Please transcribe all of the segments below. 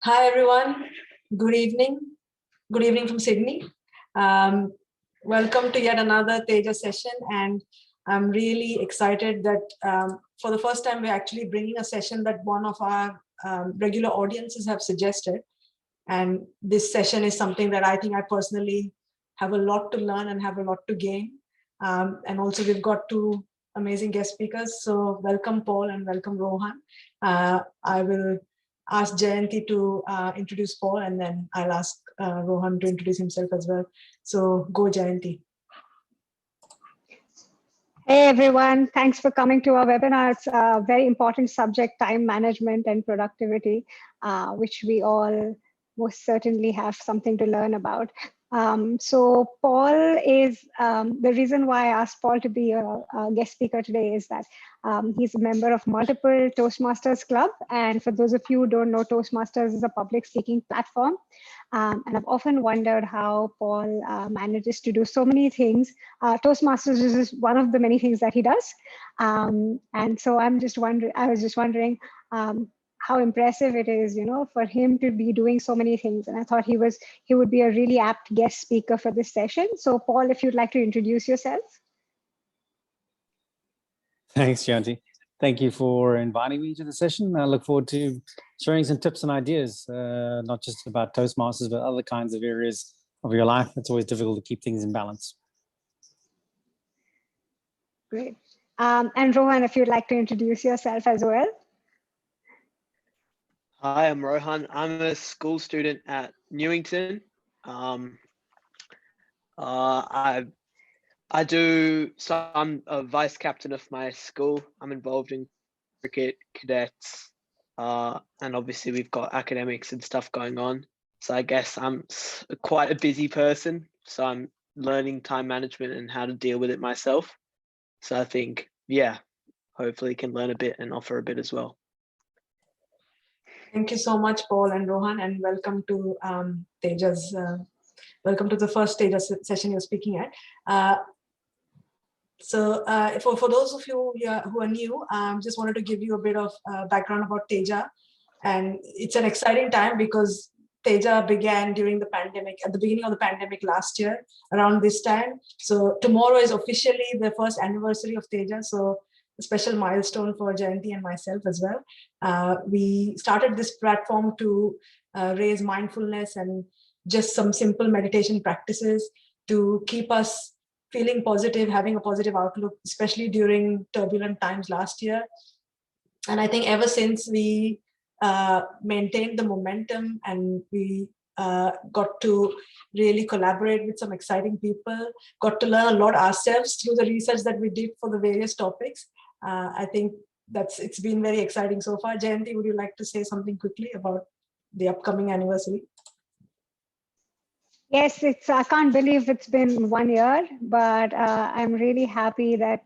Hi, everyone. Good evening. Good evening from Sydney. Welcome to yet another Teja session. And I'm really excited that for the first time, we're actually bringing a session that one of our regular audiences have suggested. And this session is something that I think I personally have a lot to learn and have a lot to gain. And also we've got two amazing guest speakers. So welcome Paul and welcome Rohan. I will ask Jayanti to introduce Paul, and then I'll ask Rohan to introduce himself as well. So go Jayanti. Hey everyone, thanks for coming to our webinar. It's a very important subject, time management and productivity, which we all most certainly have something to learn about. So Paul is, the reason why I asked Paul to be a guest speaker today is that he's a member of multiple Toastmasters Club. And for those of you who don't know, Toastmasters is a public speaking platform. And I've often wondered how Paul manages to do so many things. Toastmasters is just one of the many things that he does. And so I was just wondering how impressive it is, for him to be doing so many things. And I thought he would be a really apt guest speaker for this session. So Paul, if you'd like to introduce yourself. Thanks, Jayanti. Thank you for inviting me to the session. I look forward to sharing some tips and ideas, not just about Toastmasters, but other kinds of areas of your life. It's always difficult to keep things in balance. Great. And Rohan, if you'd like to introduce yourself as well. Hi, I'm Rohan. I'm a school student at Newington. I'm a vice captain of my school. I'm involved in cricket, cadets, and obviously we've got academics and stuff going on. So I guess I'm quite a busy person. So I'm learning time management and how to deal with it myself. So I think, yeah, hopefully can learn a bit and offer a bit as well. Thank you so much, Paul and Rohan, and welcome to Teja's. Welcome to the first Teja session you're speaking at. So for those of you who are new, just wanted to give you a bit of background about Teja. And it's an exciting time because Teja began during the pandemic, at the beginning of the pandemic last year, around this time. So tomorrow is officially the first anniversary of Teja. So a special milestone for Jayanti and myself as well. We started this platform to raise mindfulness and just some simple meditation practices to keep us feeling positive, having a positive outlook, especially during turbulent times last year. And I think ever since we maintained the momentum and we got to really collaborate with some exciting people, got to learn a lot ourselves through the research that we did for the various topics. I think it's been very exciting so far. Jayanti, would you like to say something quickly about the upcoming anniversary? Yes, I can't believe it's been 1 year, but I'm really happy that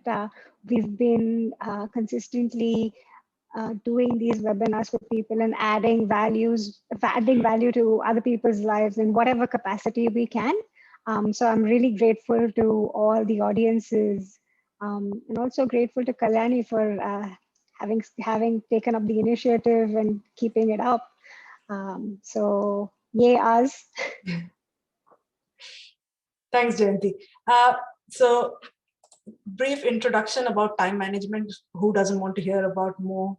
we've been consistently doing these webinars for people and adding value to other people's lives in whatever capacity we can. So I'm really grateful to all the audiences and also grateful to Kalyani for having taken up the initiative and keeping it up. So yay us. Thanks, Jayanti. So brief introduction about time management. Who doesn't want to hear about more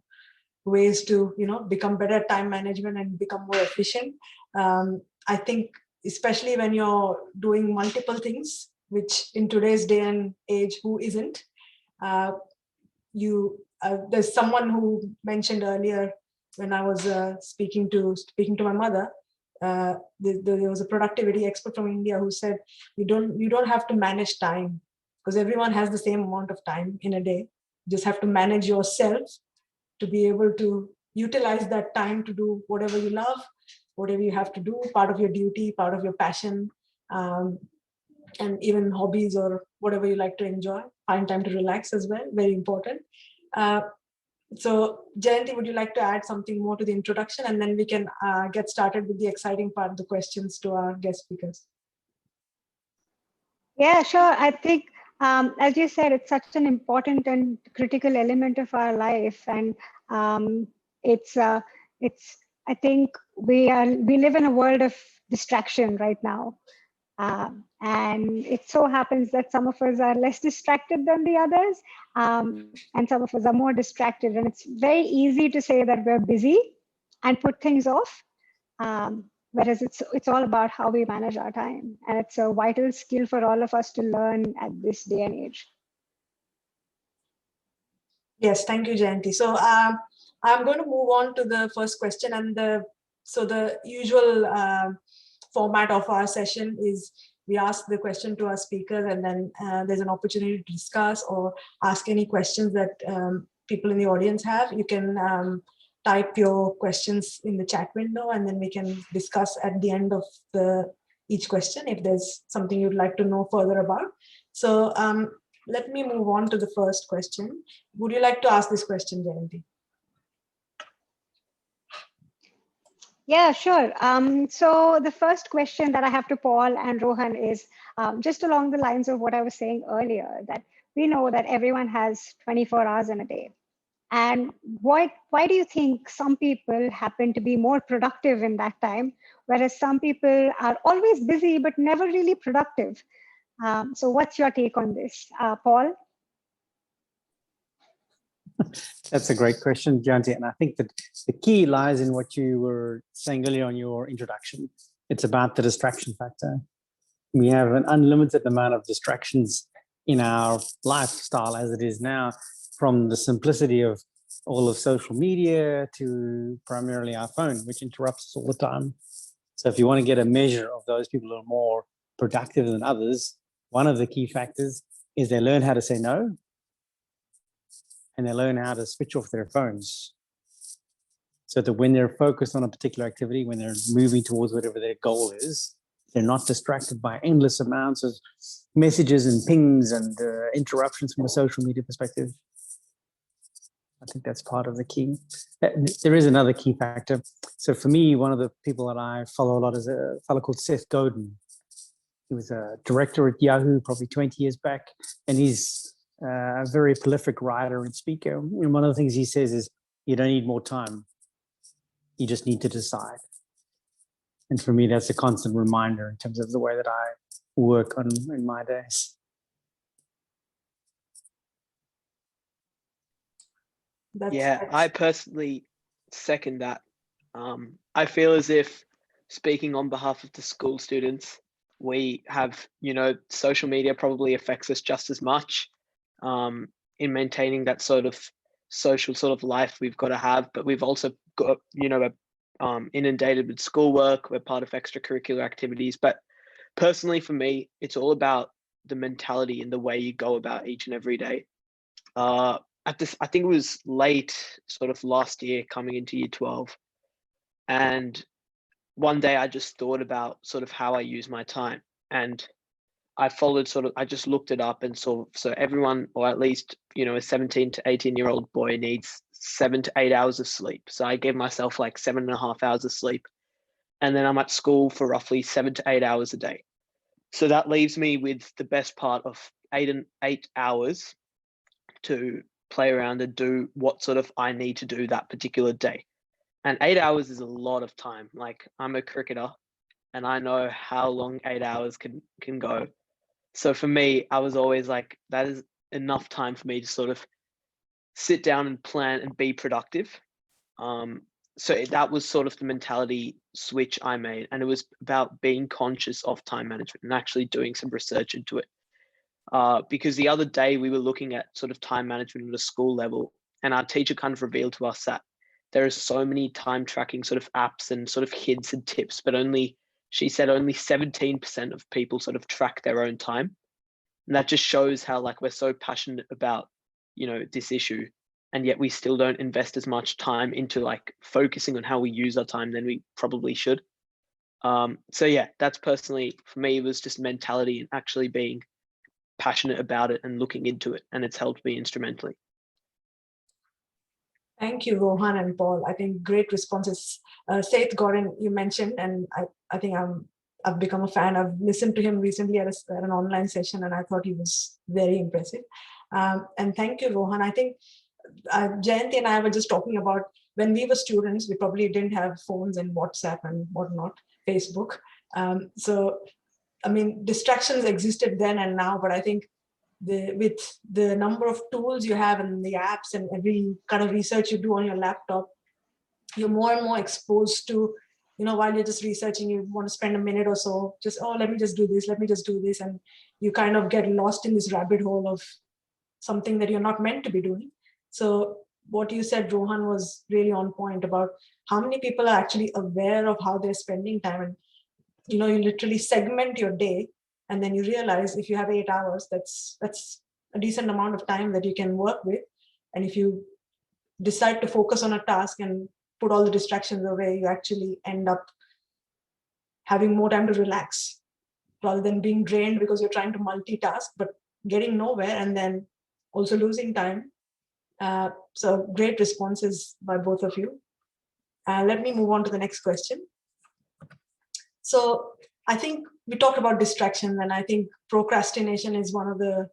ways to become better at time management and become more efficient? I think especially when you're doing multiple things, which in today's day and age, who isn't? There's someone who mentioned earlier when I was speaking to my mother. There was a productivity expert from India who said you don't have to manage time because everyone has the same amount of time in a day. You just have to manage yourself to be able to utilize that time to do whatever you love, whatever you have to do, part of your duty, part of your passion, and even hobbies or whatever you like to enjoy. Find time to relax as well, very important. So Jayanti, would you like to add something more to the introduction, and then we can get started with the exciting part of the questions to our guest speakers? Yeah, sure. I think, as you said, it's such an important and critical element of our life, and I think we live in a world of distraction right now. And it so happens that some of us are less distracted than the others, and some of us are more distracted. And it's very easy to say that we're busy and put things off, whereas it's all about how we manage our time. And it's a vital skill for all of us to learn at this day and age. Yes, thank you, Jayanti. So I'm going to move on to the first question, and the usual format of our session is we ask the question to our speakers, and then there's an opportunity to discuss or ask any questions that people in the audience have. You can type your questions in the chat window, and then we can discuss at the end of each question if there's something you'd like to know further about. So let me move on to the first question. Would you like to ask this question, Jayanti? Yeah, sure. So the first question that I have to Paul and Rohan is just along the lines of what I was saying earlier, that we know that everyone has 24 hours in a day. And why do you think some people happen to be more productive in that time, whereas some people are always busy but never really productive? So what's your take on this, Paul? That's a great question, Jayanti. And I think that the key lies in what you were saying earlier on your introduction. It's about the distraction factor. We have an unlimited amount of distractions in our lifestyle as it is now, from the simplicity of all of social media to primarily our phone, which interrupts us all the time. So if you want to get a measure of those people who are more productive than others, one of the key factors is they learn how to say no, and they learn how to switch off their phones. So that when they're focused on a particular activity, when they're moving towards whatever their goal is, they're not distracted by endless amounts of messages and pings and interruptions from a social media perspective. I think that's part of the key. There is another key factor. So for me, one of the people that I follow a lot is a fellow called Seth Godin. He was a director at Yahoo probably 20 years back, and he's a very prolific writer and speaker. And one of the things he says is, you don't need more time. You just need to decide. And for me, that's a constant reminder in terms of the way that I work in my days. I personally second that. I feel as if, speaking on behalf of the school students, we have, social media probably affects us just as much in maintaining that sort of social sort of life we've got to have, but we've also got, inundated with schoolwork. We're part of extracurricular activities, but personally for me, it's all about the mentality and the way you go about each and every day. I think it was late sort of last year coming into year 12. And one day I just thought about sort of how I use my time, and I followed I just looked it up and saw, so everyone, or at least, a 17 to 18-year-old boy needs 7 to 8 hours of sleep. So I gave myself like 7.5 hours of sleep. And then I'm at school for roughly 7 to 8 hours a day. So that leaves me with the best part of 8 hours to play around and do what sort of I need to do that particular day. And 8 hours is a lot of time. Like, I'm a cricketer and I know how long 8 hours can go. So for me, I was always like, that is enough time for me to sort of sit down and plan and be productive. So that was sort of the mentality switch I made. And it was about being conscious of time management and actually doing some research into it. Because the other day we were looking at sort of time management at a school level, and our teacher kind of revealed to us that there are so many time tracking sort of apps and sort of hints and tips, but she said only 17% of people sort of track their own time. And that just shows how, like, we're so passionate about, this issue, and yet we still don't invest as much time into like focusing on how we use our time than we probably should. So yeah, that's personally for me, it was just mentality and actually being passionate about it and looking into it, and it's helped me instrumentally. Thank you, Rohan and Paul. I think great responses. Seth Godin, you mentioned, and I think I've become a fan. I've listened to him recently at an online session, and I thought he was very impressive. And thank you, Rohan. I think Jayanti and I were just talking about when we were students, we probably didn't have phones and WhatsApp and whatnot, Facebook. So, I mean, distractions existed then and now, but I think with the number of tools you have and the apps and every kind of research you do on your laptop, you're more and more exposed to, while you're just researching, you want to spend a minute or so, just, oh, let me just do this, let me just do this. And you kind of get lost in this rabbit hole of something that you're not meant to be doing. So what you said, Rohan, was really on point about how many people are actually aware of how they're spending time. And, you literally segment your day, and then you realize if you have 8 hours, that's a decent amount of time that you can work with. And if you decide to focus on a task and put all the distractions away, you actually end up having more time to relax rather than being drained because you're trying to multitask, but getting nowhere and then also losing time. So great responses by both of you. Let me move on to the next question. So I think we talked about distractions, and I think procrastination is one of the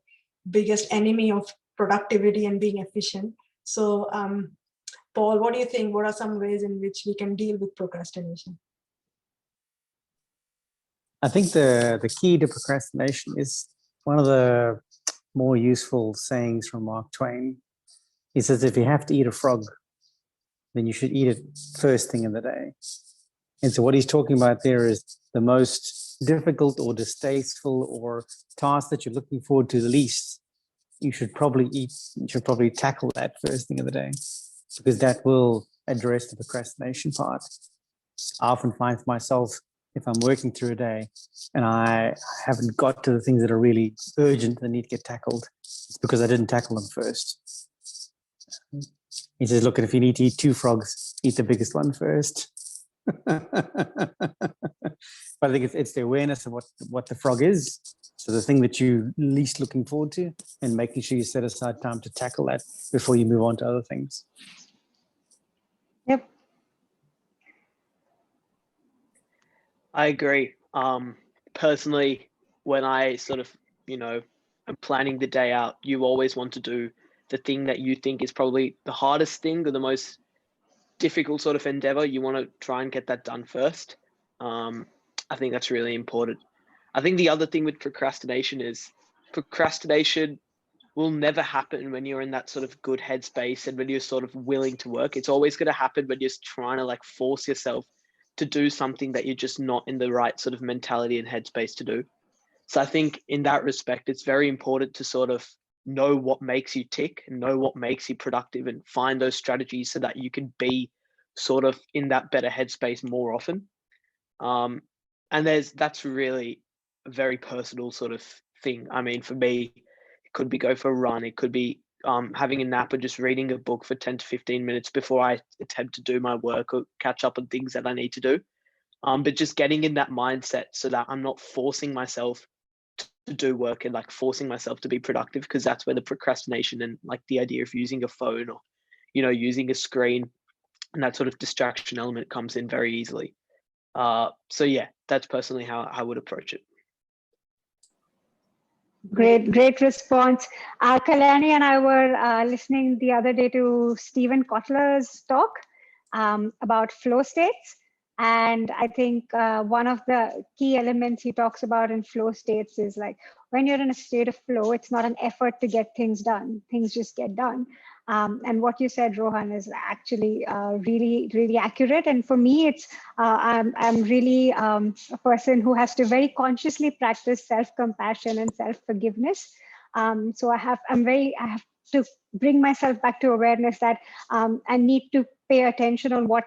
biggest enemy of productivity and being efficient. So Paul, what do you think? What are some ways in which we can deal with procrastination? I think the key to procrastination is one of the more useful sayings from Mark Twain. He says, if you have to eat a frog, then you should eat it first thing in the day. And so what he's talking about there is the most difficult or distasteful or task that you're looking forward to the least. You should probably tackle that first thing of the day, because that will address the procrastination part. I often find for myself, if I'm working through a day and I haven't got to the things that are really urgent that need to get tackled, it's because I didn't tackle them first. He says, look, if you need to eat 2 frogs, eat the biggest one first. But I think it's the awareness of what the frog is. So the thing that you're least looking forward to, and making sure you set aside time to tackle that before you move on to other things. Yep. I agree. Personally, when I sort of, I'm planning the day out, you always want to do the thing that you think is probably the hardest thing or the most difficult sort of endeavor. You want to try and get that done first. I think that's really important. I think the other thing with procrastination is procrastination will never happen when you're in that sort of good headspace and when you're sort of willing to work. It's always going to happen when you're trying to like force yourself to do something that you're just not in the right sort of mentality and headspace to do. So I think in that respect, it's very important to sort of know what makes you tick and know what makes you productive and find those strategies so that you can be sort of in that better headspace more often. And that's really a very personal sort of thing. I mean, for me, it could be go for a run. It could be having a nap or just reading a book for 10 to 15 minutes before I attempt to do my work or catch up on things that I need to do. But just getting in that mindset so that I'm not forcing myself to do work and like forcing myself to be productive, because that's where the procrastination and like the idea of using a phone or, using a screen and that sort of distraction element comes in very easily. So yeah, that's personally how I would approach it. Great response. Kalyani and I were listening the other day to Stephen Kotler's talk about flow states. And I think one of the key elements he talks about in flow states is like, when you're in a state of flow, it's not an effort to get things done. Things just get done. And what you said, Rohan, is actually really, really accurate. And for me, it's I'm really a person who has to very consciously practice self-compassion and self-forgiveness. So I have to bring myself back to awareness that I need to pay attention on what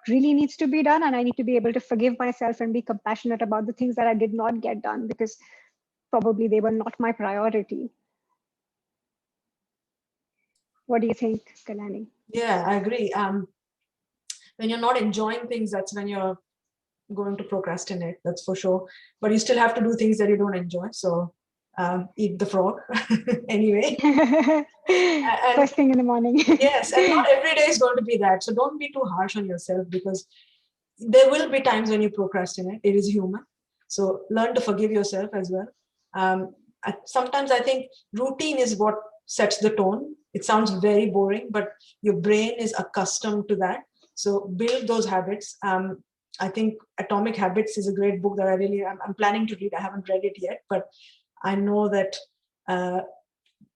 really needs to be done, and I need to be able to forgive myself and be compassionate about the things that I did not get done because probably they were not my priority. What do you think, Kalyani? Yeah, I agree. When you're not enjoying things, that's when you're going to procrastinate, that's for sure. But you still have to do things that you don't enjoy. So eat the frog anyway. First thing in the morning. Yes, and not every day is going to be that. So don't be too harsh on yourself, because there will be times when you procrastinate. It is human. So learn to forgive yourself as well. Sometimes I think routine is what sets the tone. It sounds very boring, but your brain is accustomed to that. So build those habits. I think Atomic Habits is a great book that I'm planning to read. I haven't read it yet, but I know that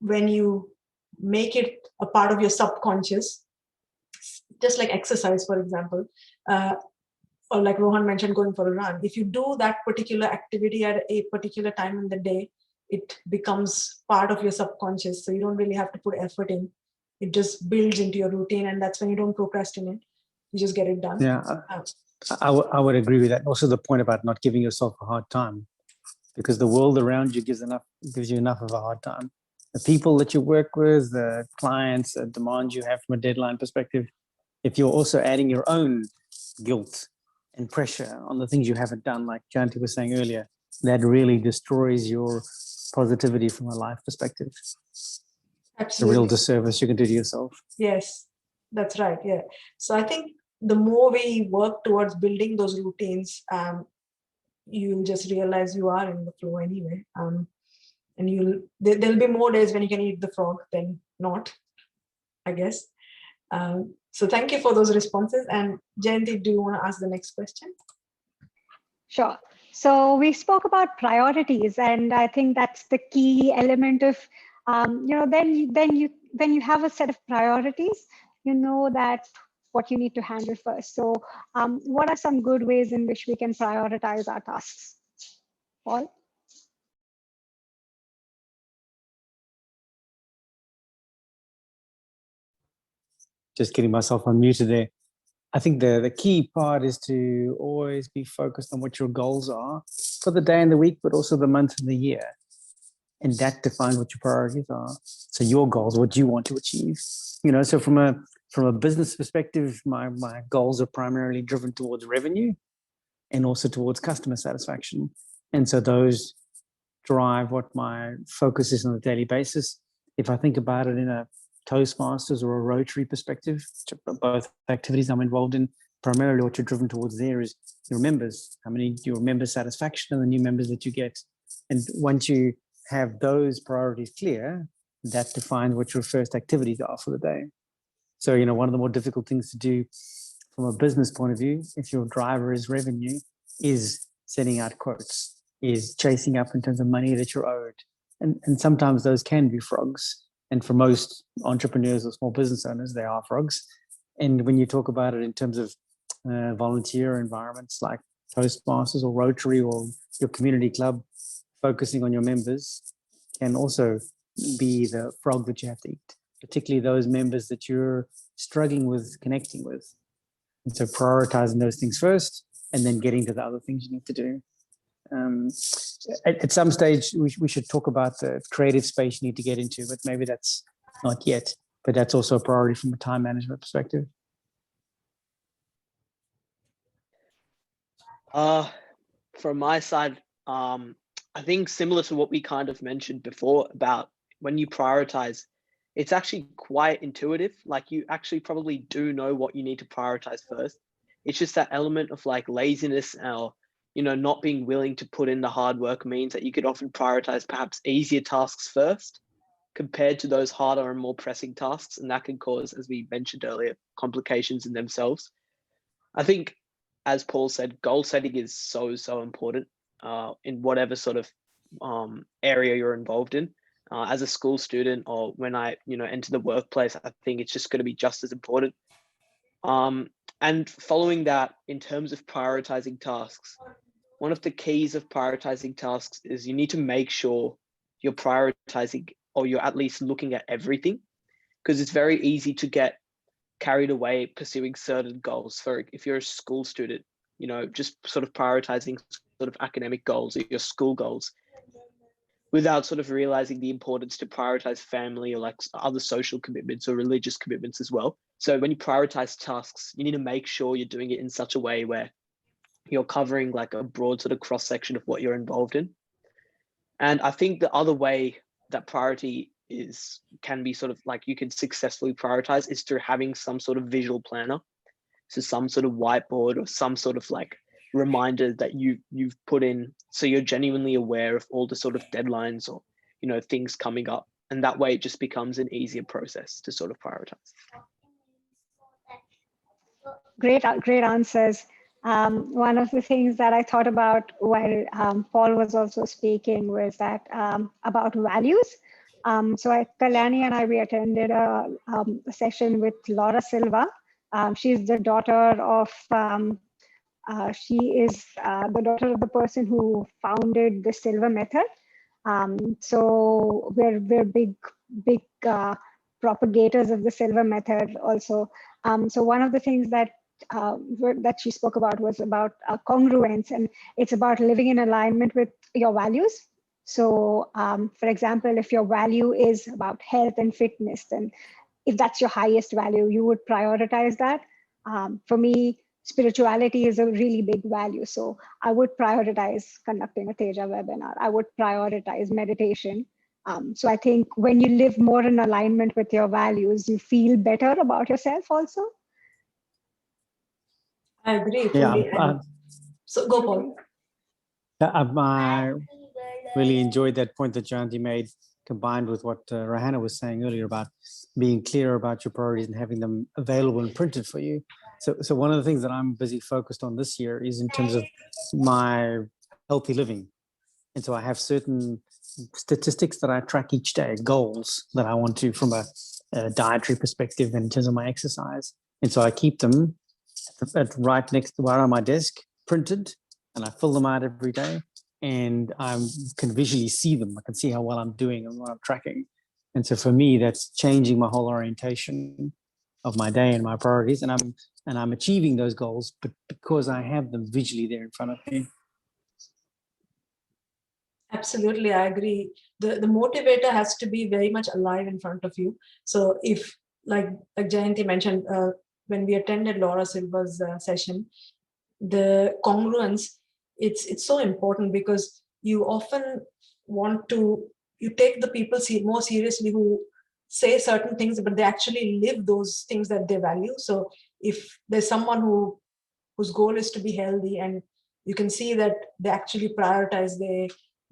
when you make it a part of your subconscious, just like exercise, for example, or like Rohan mentioned, going for a run, if you do that particular activity at a particular time in the day, it becomes part of your subconscious. So you don't really have to put effort in. It just builds into your routine, and that's when you don't procrastinate. You just get it done. Yeah, I would agree with that. Also, the point about not giving yourself a hard time, because the world around you gives you enough of a hard time. The people that you work with, the clients, the demands you have from a deadline perspective, if you're also adding your own guilt and pressure on the things you haven't done, like Janti was saying earlier, that really destroys your positivity from a life perspective. Absolutely. It's a real disservice you can do to yourself. Yes, that's right. Yeah. So I think the more we work towards building those routines, you just realize you are in the flow anyway. And there'll be more days when you can eat the frog than not, I guess. So thank you for those responses. And Jayanti, do you want to ask the next question? Sure. So we spoke about priorities, and I think that's the key element of, then you have a set of priorities, you know that what you need to handle first. So what are some good ways in which we can prioritize our tasks? Paul? Just getting myself unmuted there. I think the key part is to always be focused on what your goals are for the day and the week, but also the month and the year. And that defines what your priorities are. So your goals, what you want to achieve. So from a business perspective, my goals are primarily driven towards revenue and also towards customer satisfaction. And so those drive what my focus is on a daily basis. If I think about it in a Toastmasters or a Rotary perspective, both activities I'm involved in, primarily what you're driven towards there is your members, your member satisfaction and the new members that you get. And once you have those priorities clear, that defines what your first activities are for the day. So, one of the more difficult things to do from a business point of view, if your driver is revenue, is sending out quotes, is chasing up in terms of money that you're owed. And sometimes those can be frogs. And for most entrepreneurs or small business owners, they are frogs. And when you talk about it in terms of volunteer environments like Toastmasters or Rotary or your community club, focusing on your members can also be the frog that you have to eat, particularly those members that you're struggling with connecting with. And so prioritizing those things first and then getting to the other things you need to do. At some stage, we should talk about the creative space you need to get into, but maybe that's not yet. But that's also a priority from a time management perspective. From my side, I think similar to what we kind of mentioned before about when you prioritize, it's actually quite intuitive. Like you actually probably do know what you need to prioritize first. It's just that element of like laziness or not being willing to put in the hard work means that you could often prioritize perhaps easier tasks first compared to those harder and more pressing tasks. And that can cause, as we mentioned earlier, complications in themselves. I think, as Paul said, goal setting is so important in whatever sort of area you're involved in. As a school student or when I enter the workplace, I think it's just going to be just as important. And following that, in terms of prioritizing tasks, one of the keys of prioritizing tasks is you need to make sure you're prioritizing or you're at least looking at everything, because it's very easy to get carried away pursuing certain goals. For if you're a school student, just sort of prioritizing sort of academic goals or your school goals without sort of realizing the importance to prioritize family or like other social commitments or religious commitments as well. So when you prioritize tasks, you need to make sure you're doing it in such a way where you're covering like a broad sort of cross section of what you're involved in. And I think the other way that priority can be sort of like you can successfully prioritize is through having some sort of visual planner. So some sort of whiteboard or some sort of like reminder that you've put in, so you're genuinely aware of all the sort of deadlines or things coming up. And that way it just becomes an easier process to sort of prioritize. Great answers. One of the things that I thought about while Paul was also speaking was that about values. So Kalyani and we attended a session with Laura Silva. She's the daughter of, she is the daughter of the person who founded the Silva Method. So we're big propagators of the Silva Method also. So one of the things that she spoke about was about congruence, and it's about living in alignment with your values. So for example, if your value is about health and fitness, then if that's your highest value, you would prioritize that. For me, spirituality is a really big value. So I would prioritize conducting a Teja webinar. I would prioritize meditation. So I think when you live more in alignment with your values, you feel better about yourself also. I agree. Yeah. So go, Paul. I really enjoyed that point that Jayanti made, combined with what Rahana was saying earlier about being clear about your priorities and having them available and printed for you. So one of the things that I'm busy focused on this year is in terms of my healthy living. And so I have certain statistics that I track each day, goals that I want to from a dietary perspective in terms of my exercise. And so I keep them right next to where on my desk, printed, and I fill them out every day. And I can visually see them. I can see how well I'm doing and what I'm tracking. And so for me, that's changing my whole orientation of my day and my priorities. And I'm achieving those goals, but because I have them visually there in front of me. Absolutely, I agree. The motivator has to be very much alive in front of you. So if, like Jayanti mentioned, when we attended Laura Silva's session, the congruence, it's so important, because you often you take the people more seriously who say certain things, but they actually live those things that they value. So if there's someone whose goal is to be healthy, and you can see that they actually prioritize, they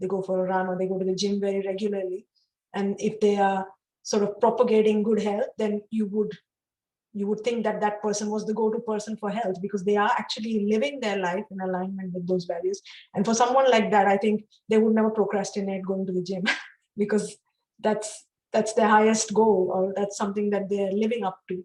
go for a run or they go to the gym very regularly, and if they are sort of propagating good health, then you would think that that person was the go-to person for health, because they are actually living their life in alignment with those values. And for someone like that, I think they would never procrastinate going to the gym because that's their highest goal, or that's something that they're living up to.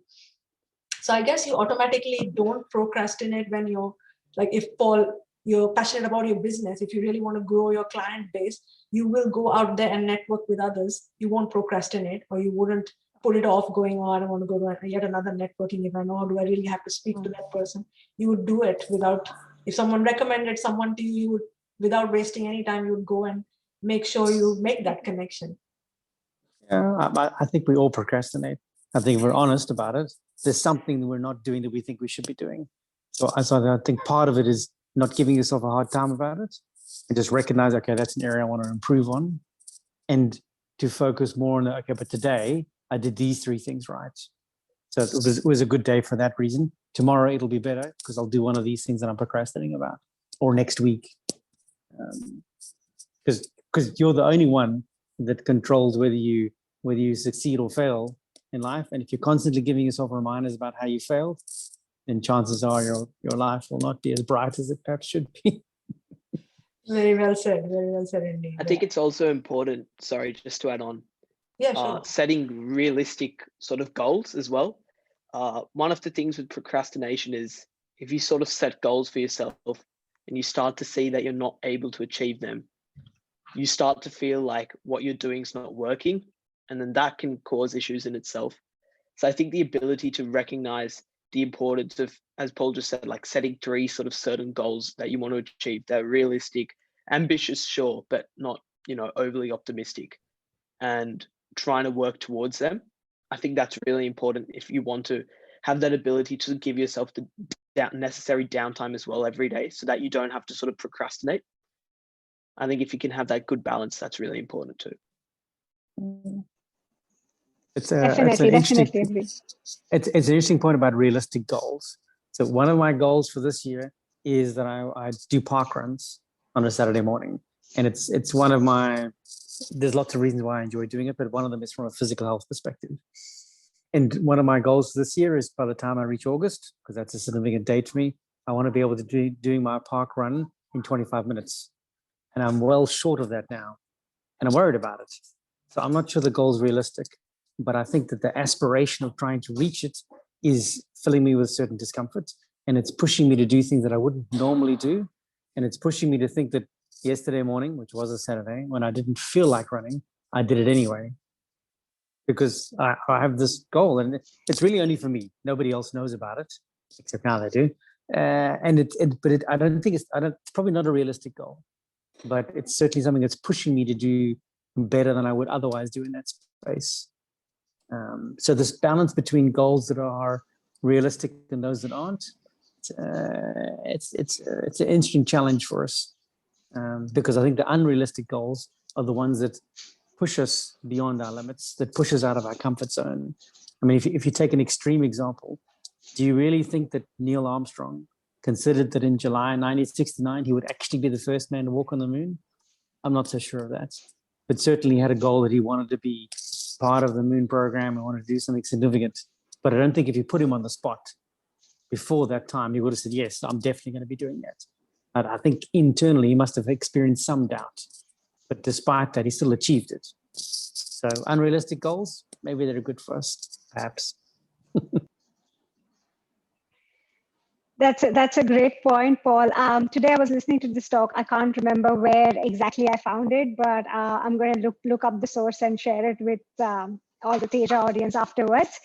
So I guess you automatically don't procrastinate when you're, like, if Paul, you're passionate about your business, if you really want to grow your client base, you will go out there and network with others. You won't procrastinate, or you wouldn't put it off going, oh, I don't want to go to yet another networking event, or do I really have to speak to that person? You would do it without, if someone recommended someone to you, you would, without wasting any time, you would go and make sure you make that connection. Yeah, I think we all procrastinate. I think if we're honest about it, there's something that we're not doing that we think we should be doing. So I think part of it is not giving yourself a hard time about it, and just recognize, okay, that's an area I want to improve on, and to focus more on, okay, but today I did these 3 things right. So it was a good day for that reason. Tomorrow it'll be better because I'll do one of these things that I'm procrastinating about, or next week. Because you're the only one that controls whether you succeed or fail in life. And if you're constantly giving yourself reminders about how you failed, then chances are your life will not be as bright as it perhaps should be. Very well said indeed. I think it's also important, sorry, just to add on, yeah, sure. Setting realistic sort of goals as well. One of the things with procrastination is if you sort of set goals for yourself and you start to see that you're not able to achieve them, you start to feel like what you're doing is not working, and then that can cause issues in itself. So I think the ability to recognize the importance of, as Paul just said, like setting 3 sort of certain goals that you want to achieve, they're realistic, ambitious, sure, but not, overly optimistic, and trying to work towards them. I think that's really important if you want to have that ability to give yourself the necessary downtime as well every day, so that you don't have to sort of procrastinate. I think if you can have that good balance, that's really important too. It's Definitely an interesting point about realistic goals. So one of my goals for this year is that I do park runs on a Saturday morning. And it's one of my, there's lots of reasons why I enjoy doing it, but one of them is from a physical health perspective. And one of my goals this year is by the time I reach August, because that's a significant date for me, I want to be able to do doing my park run in 25 minutes. And I'm well short of that now. And I'm worried about it. So I'm not sure the goal is realistic, but I think that the aspiration of trying to reach it is filling me with certain discomfort. And it's pushing me to do things that I wouldn't normally do. And it's pushing me to think that yesterday morning, which was a Saturday, when I didn't feel like running, I did it anyway. Because I have this goal, and it's really only for me. Nobody else knows about it, except now they do. But I don't think it's probably not a realistic goal, but it's certainly something that's pushing me to do better than I would otherwise do in that space. So this balance between goals that are realistic and those that aren't, it's an interesting challenge for us, because I think the unrealistic goals are the ones that push us beyond our limits, that push us out of our comfort zone. I mean, if you take an extreme example, do you really think that Neil Armstrong considered that in July 1969 he would actually be the first man to walk on the moon? I'm not so sure of that, but certainly he had a goal that he wanted to be part of the moon program and wanted to do something significant. But I don't think if you put him on the spot before that time, he would have said, yes, I'm definitely going to be doing that. But I think internally he must have experienced some doubt. But despite that, he still achieved it. So unrealistic goals, maybe they're good for us, perhaps. That's a great point, Paul. Today I was listening to this talk. I can't remember where exactly I found it, but I'm going to look up the source and share it with all the Teja audience afterwards.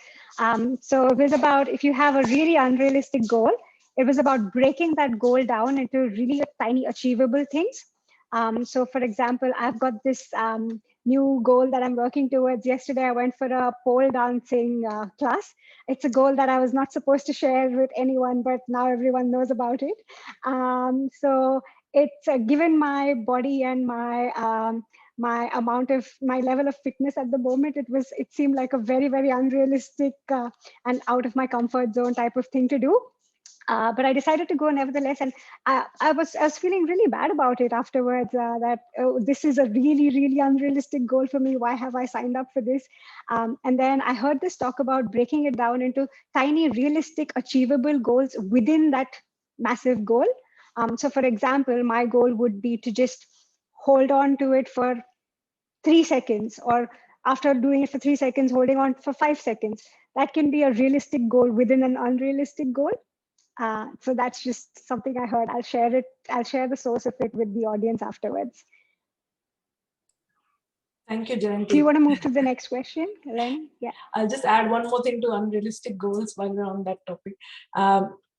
So it was about, if you have a really unrealistic goal, it was about breaking that goal down into really tiny achievable things. So for example, I've got this new goal that I'm working towards. Yesterday, I went for a pole dancing class. It's a goal that I was not supposed to share with anyone, but now everyone knows about it. So it's given my body and my my level of fitness at the moment, it seemed like a very, very unrealistic and out of my comfort zone type of thing to do. But I decided to go nevertheless, and I was feeling really bad about it afterwards. That this is a really, really unrealistic goal for me. Why have I signed up for this? And then I heard this talk about breaking it down into tiny, realistic, achievable goals within that massive goal. So, for example, my goal would be to just hold on to it for 3 seconds, or after doing it for 3 seconds, holding on for 5 seconds. That can be a realistic goal within an unrealistic goal. So that's just something I heard. I'll share it. I'll share the source of it with the audience afterwards. Thank you, Jayanti. Do you want to move to the next question, Len? Yeah. I'll just add one more thing to unrealistic goals while we're on that topic.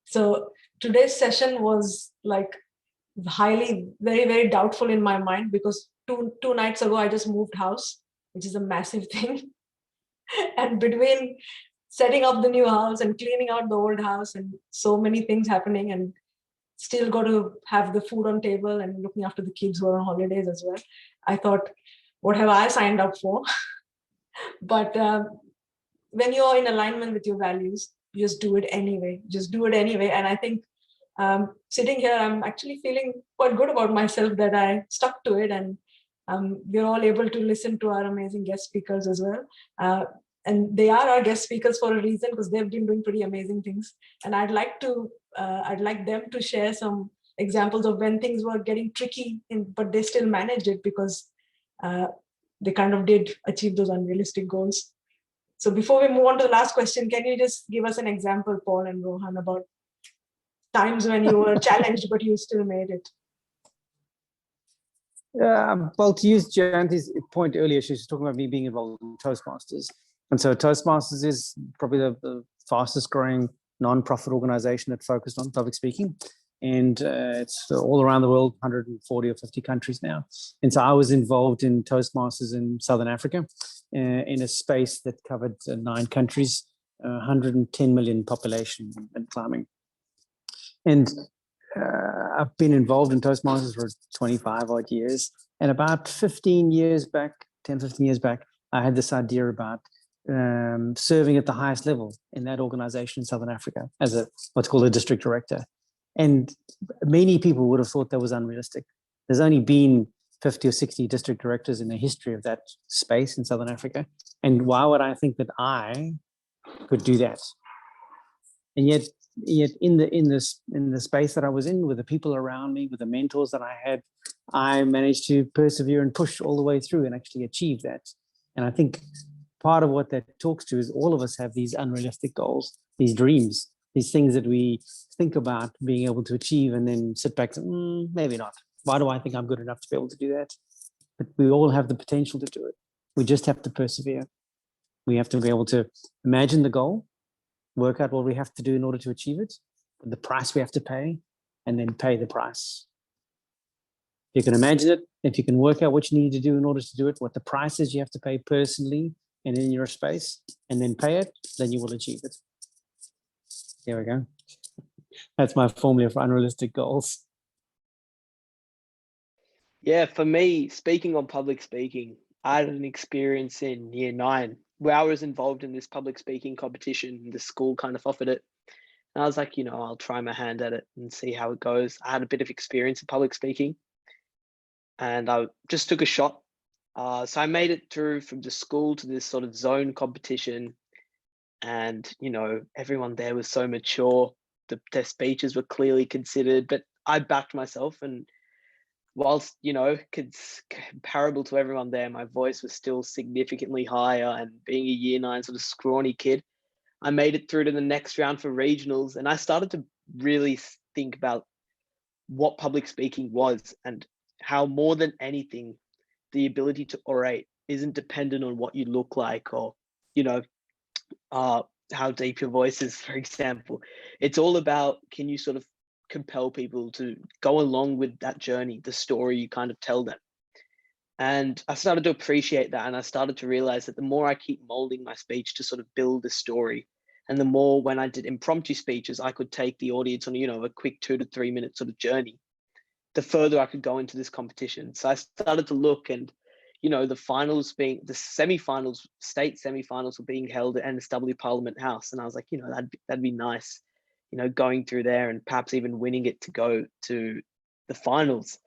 So today's session was like highly, very, very doubtful in my mind, because two nights ago, I just moved house, which is a massive thing. And between setting up the new house and cleaning out the old house and so many things happening, and still got to have the food on table and looking after the kids who are on holidays as well, I thought, what have I signed up for? But when you're in alignment with your values, you just do it anyway. And I think sitting here, I'm actually feeling quite good about myself that I stuck to it, and we're all able to listen to our amazing guest speakers as well. And they are our guest speakers for a reason, because they've been doing pretty amazing things. And I'd like them to share some examples of when things were getting tricky, but they still managed it, because they kind of did achieve those unrealistic goals. So before we move on to the last question, can you just give us an example, Paul and Rohan, about times when you were challenged, but you still made it? Well, to use Jayanti's point earlier, she was talking about me being involved in Toastmasters. And so Toastmasters is probably the fastest growing non-profit organization that focused on public speaking. And it's all around the world, 140 or 50 countries now. And so I was involved in Toastmasters in Southern Africa in a space that covered 9 countries, 110 million population and climbing. And I've been involved in Toastmasters for 25 odd years. And about 10, 15 years back, I had this idea about serving at the highest level in that organization in Southern Africa as what's called a district director. And many people would have thought that was unrealistic. There's only been 50 or 60 district directors in the history of that space in Southern Africa. And why would I think that I could do that? And yet in the space that I was in, with the people around me, with the mentors that I had, I managed to persevere and push all the way through and actually achieve that. And I think part of what that talks to is all of us have these unrealistic goals, these dreams, these things that we think about being able to achieve and then sit back and maybe not. Why do I think I'm good enough to be able to do that? But we all have the potential to do it. We just have to persevere. We have to be able to imagine the goal, work out what we have to do in order to achieve it, the price we have to pay, and then pay the price. If you can imagine it, if you can work out what you need to do in order to do it, what the price is you have to pay personally and in your space, and then pay it, then you will achieve it. There we go. That's my formula for unrealistic goals. Yeah, for me, speaking on public speaking, I had an experience in year 9 where I was involved in this public speaking competition. The school kind of offered it. And I was like, I'll try my hand at it and see how it goes. I had a bit of experience in public speaking and I just took a shot. So I made it through from the school to this sort of zone competition. And, everyone there was so mature. Their speeches were clearly considered, but I backed myself. And whilst, comparable to everyone there, my voice was still significantly higher. And being a year 9 sort of scrawny kid, I made it through to the next round for regionals. And I started to really think about what public speaking was and how more than anything, the ability to orate isn't dependent on what you look like or, how deep your voice is, for example. It's all about, can you sort of compel people to go along with that journey, the story you kind of tell them. And I started to appreciate that. And I started to realize that the more I keep molding my speech to sort of build a story, and the more when I did impromptu speeches, I could take the audience on, a quick 2 to 3 minute sort of journey, the further I could go into this competition. So I started to look and, the finals being, the semi-finals, state semi-finals were being held at NSW Parliament House. And I was like, that'd be nice, going through there and perhaps even winning it to go to the finals.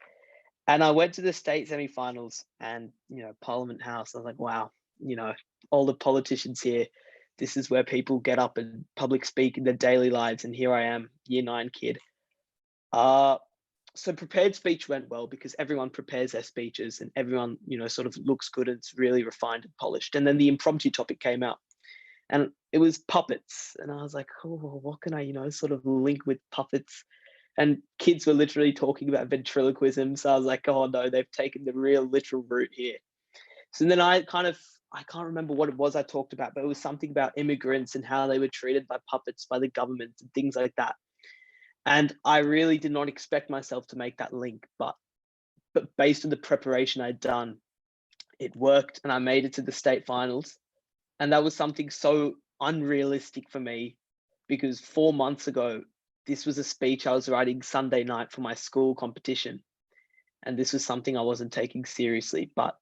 And I went to the state semi-finals and, Parliament House. I was like, wow, all the politicians here, this is where people get up and public speak in their daily lives. And here I am, year 9 kid. So prepared speech went well because everyone prepares their speeches and everyone, sort of looks good and it's really refined and polished. And then the impromptu topic came out and it was puppets. And I was like, oh, what can I, sort of link with puppets? And kids were literally talking about ventriloquism. So I was like, oh no, they've taken the real literal route here. So then I can't remember what it was I talked about, but it was something about immigrants and how they were treated by puppets, by the government and things like that. And I really did not expect myself to make that link, but based on the preparation I'd done, it worked and I made it to the state finals. And that was something so unrealistic for me because 4 months ago, this was a speech I was writing Sunday night for my school competition. And this was something I wasn't taking seriously. But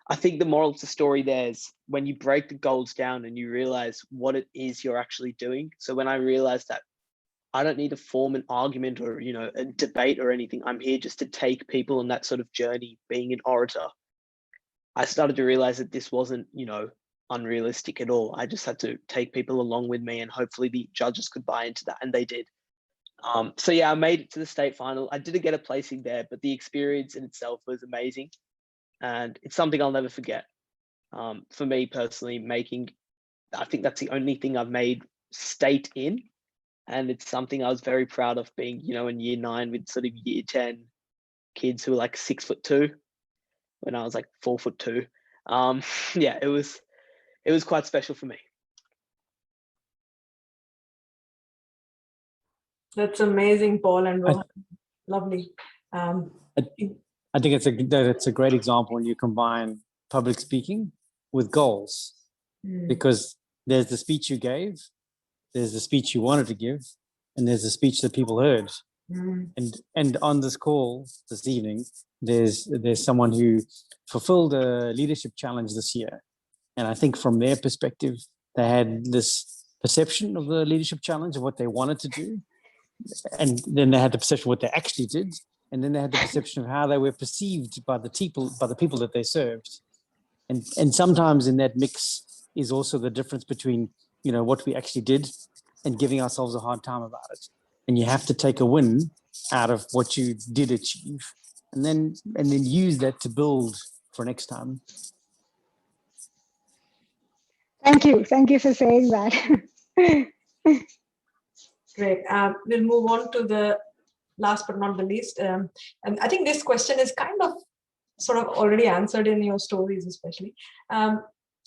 I think the moral of the story there is when you break the goals down and you realize what it is you're actually doing. So when I realized that I don't need to form an argument or, a debate or anything. I'm here just to take people on that sort of journey, being an orator. I started to realize that this wasn't, unrealistic at all. I just had to take people along with me and hopefully the judges could buy into that, and they did. So yeah, I made it to the state final. I didn't get a placing there, but the experience in itself was amazing. And it's something I'll never forget. For me personally, I think that's the only thing I've made state in. And it's something I was very proud of being, in year 9 with sort of year 10 kids who were like 6'2" when I was like 4'2". Yeah, it was quite special for me. That's amazing, Paul and Rohan. Lovely. I think it's a great example when you combine public speaking with goals, because there's the speech you gave, there's the speech you wanted to give, and there's the speech that people heard. And on this call this evening, there's someone who fulfilled a leadership challenge this year. And I think from their perspective, they had this perception of the leadership challenge of what they wanted to do. And then they had the perception of what they actually did. and then they had the perception of how they were perceived by the people that they served. And sometimes in that mix is also the difference between, what we actually did and giving ourselves a hard time about it. And you have to take a win out of what you did achieve, and then use that to build for next time. Thank you for saying that. Great. We'll move on to the last but not the least. And I think this question is kind of sort of already answered in your stories, especially.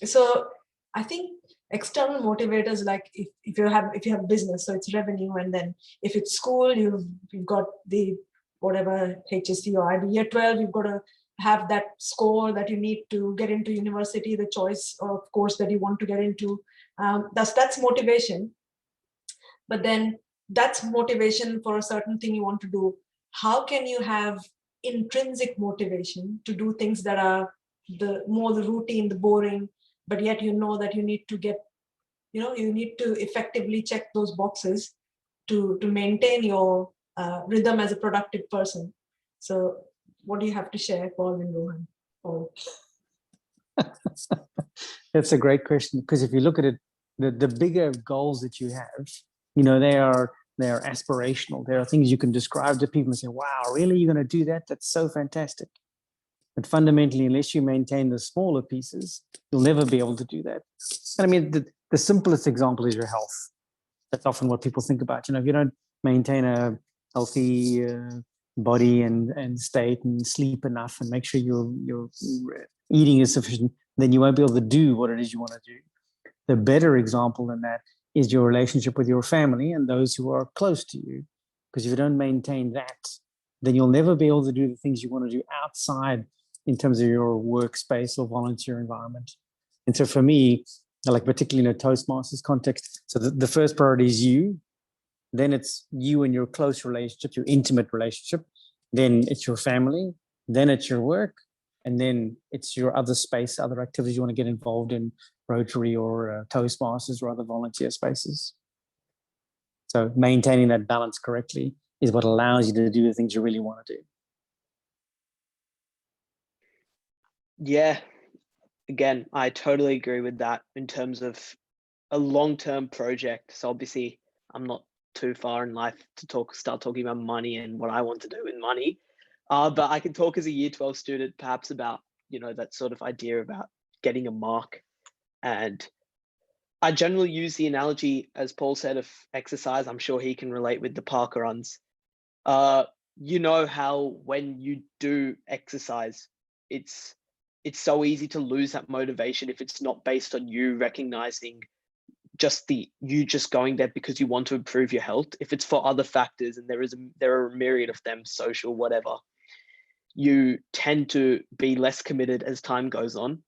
So I think external motivators, like if you have business, so it's revenue, and then if it's school, you've got the whatever HSC or IB year 12, you've got to have that score that you need to get into university, the choice of course that you want to get into. That's motivation. But then that's motivation for a certain thing you want to do. How can you have intrinsic motivation to do things that are the routine, the boring, but yet you know that you need to get, you need to effectively check those boxes to maintain your rhythm as a productive person. So what do you have to share, Paul and Rohan? Paul. That's a great question, because if you look at it, the bigger goals that you have, they are aspirational. There are things you can describe to people and say, wow, really, you're going to do that? That's so fantastic. But fundamentally, unless you maintain the smaller pieces, you'll never be able to do that. And I mean, the simplest example is your health. That's often what people think about. If you don't maintain a healthy body and state and sleep enough and make sure you're eating is sufficient, then you won't be able to do what it is you want to do. The better example than that is your relationship with your family and those who are close to you. Because if you don't maintain that, then you'll never be able to do the things you want to do outside in terms of your workspace or volunteer environment. And so for me, like particularly in a Toastmasters context, so the first priority is you, then it's you and your close relationship, your intimate relationship, then it's your family, then it's your work, and then it's your other space, other activities you want to get involved in, Rotary or Toastmasters or other volunteer spaces. So maintaining that balance correctly is what allows you to do the things you really want to do. Yeah, again, I totally agree with that in terms of a long-term project. So obviously, I'm not too far in life to start talking about money and what I want to do with money. But I can talk as a year 12 student, perhaps about, that sort of idea about getting a mark. And I generally use the analogy, as Paul said, of exercise. I'm sure he can relate with the park runs. How when you do exercise, it's so easy to lose that motivation if it's not based on you recognizing you just going there because you want to improve your health. If it's for other factors, and there are a myriad of them, social, whatever, you tend to be less committed as time goes on.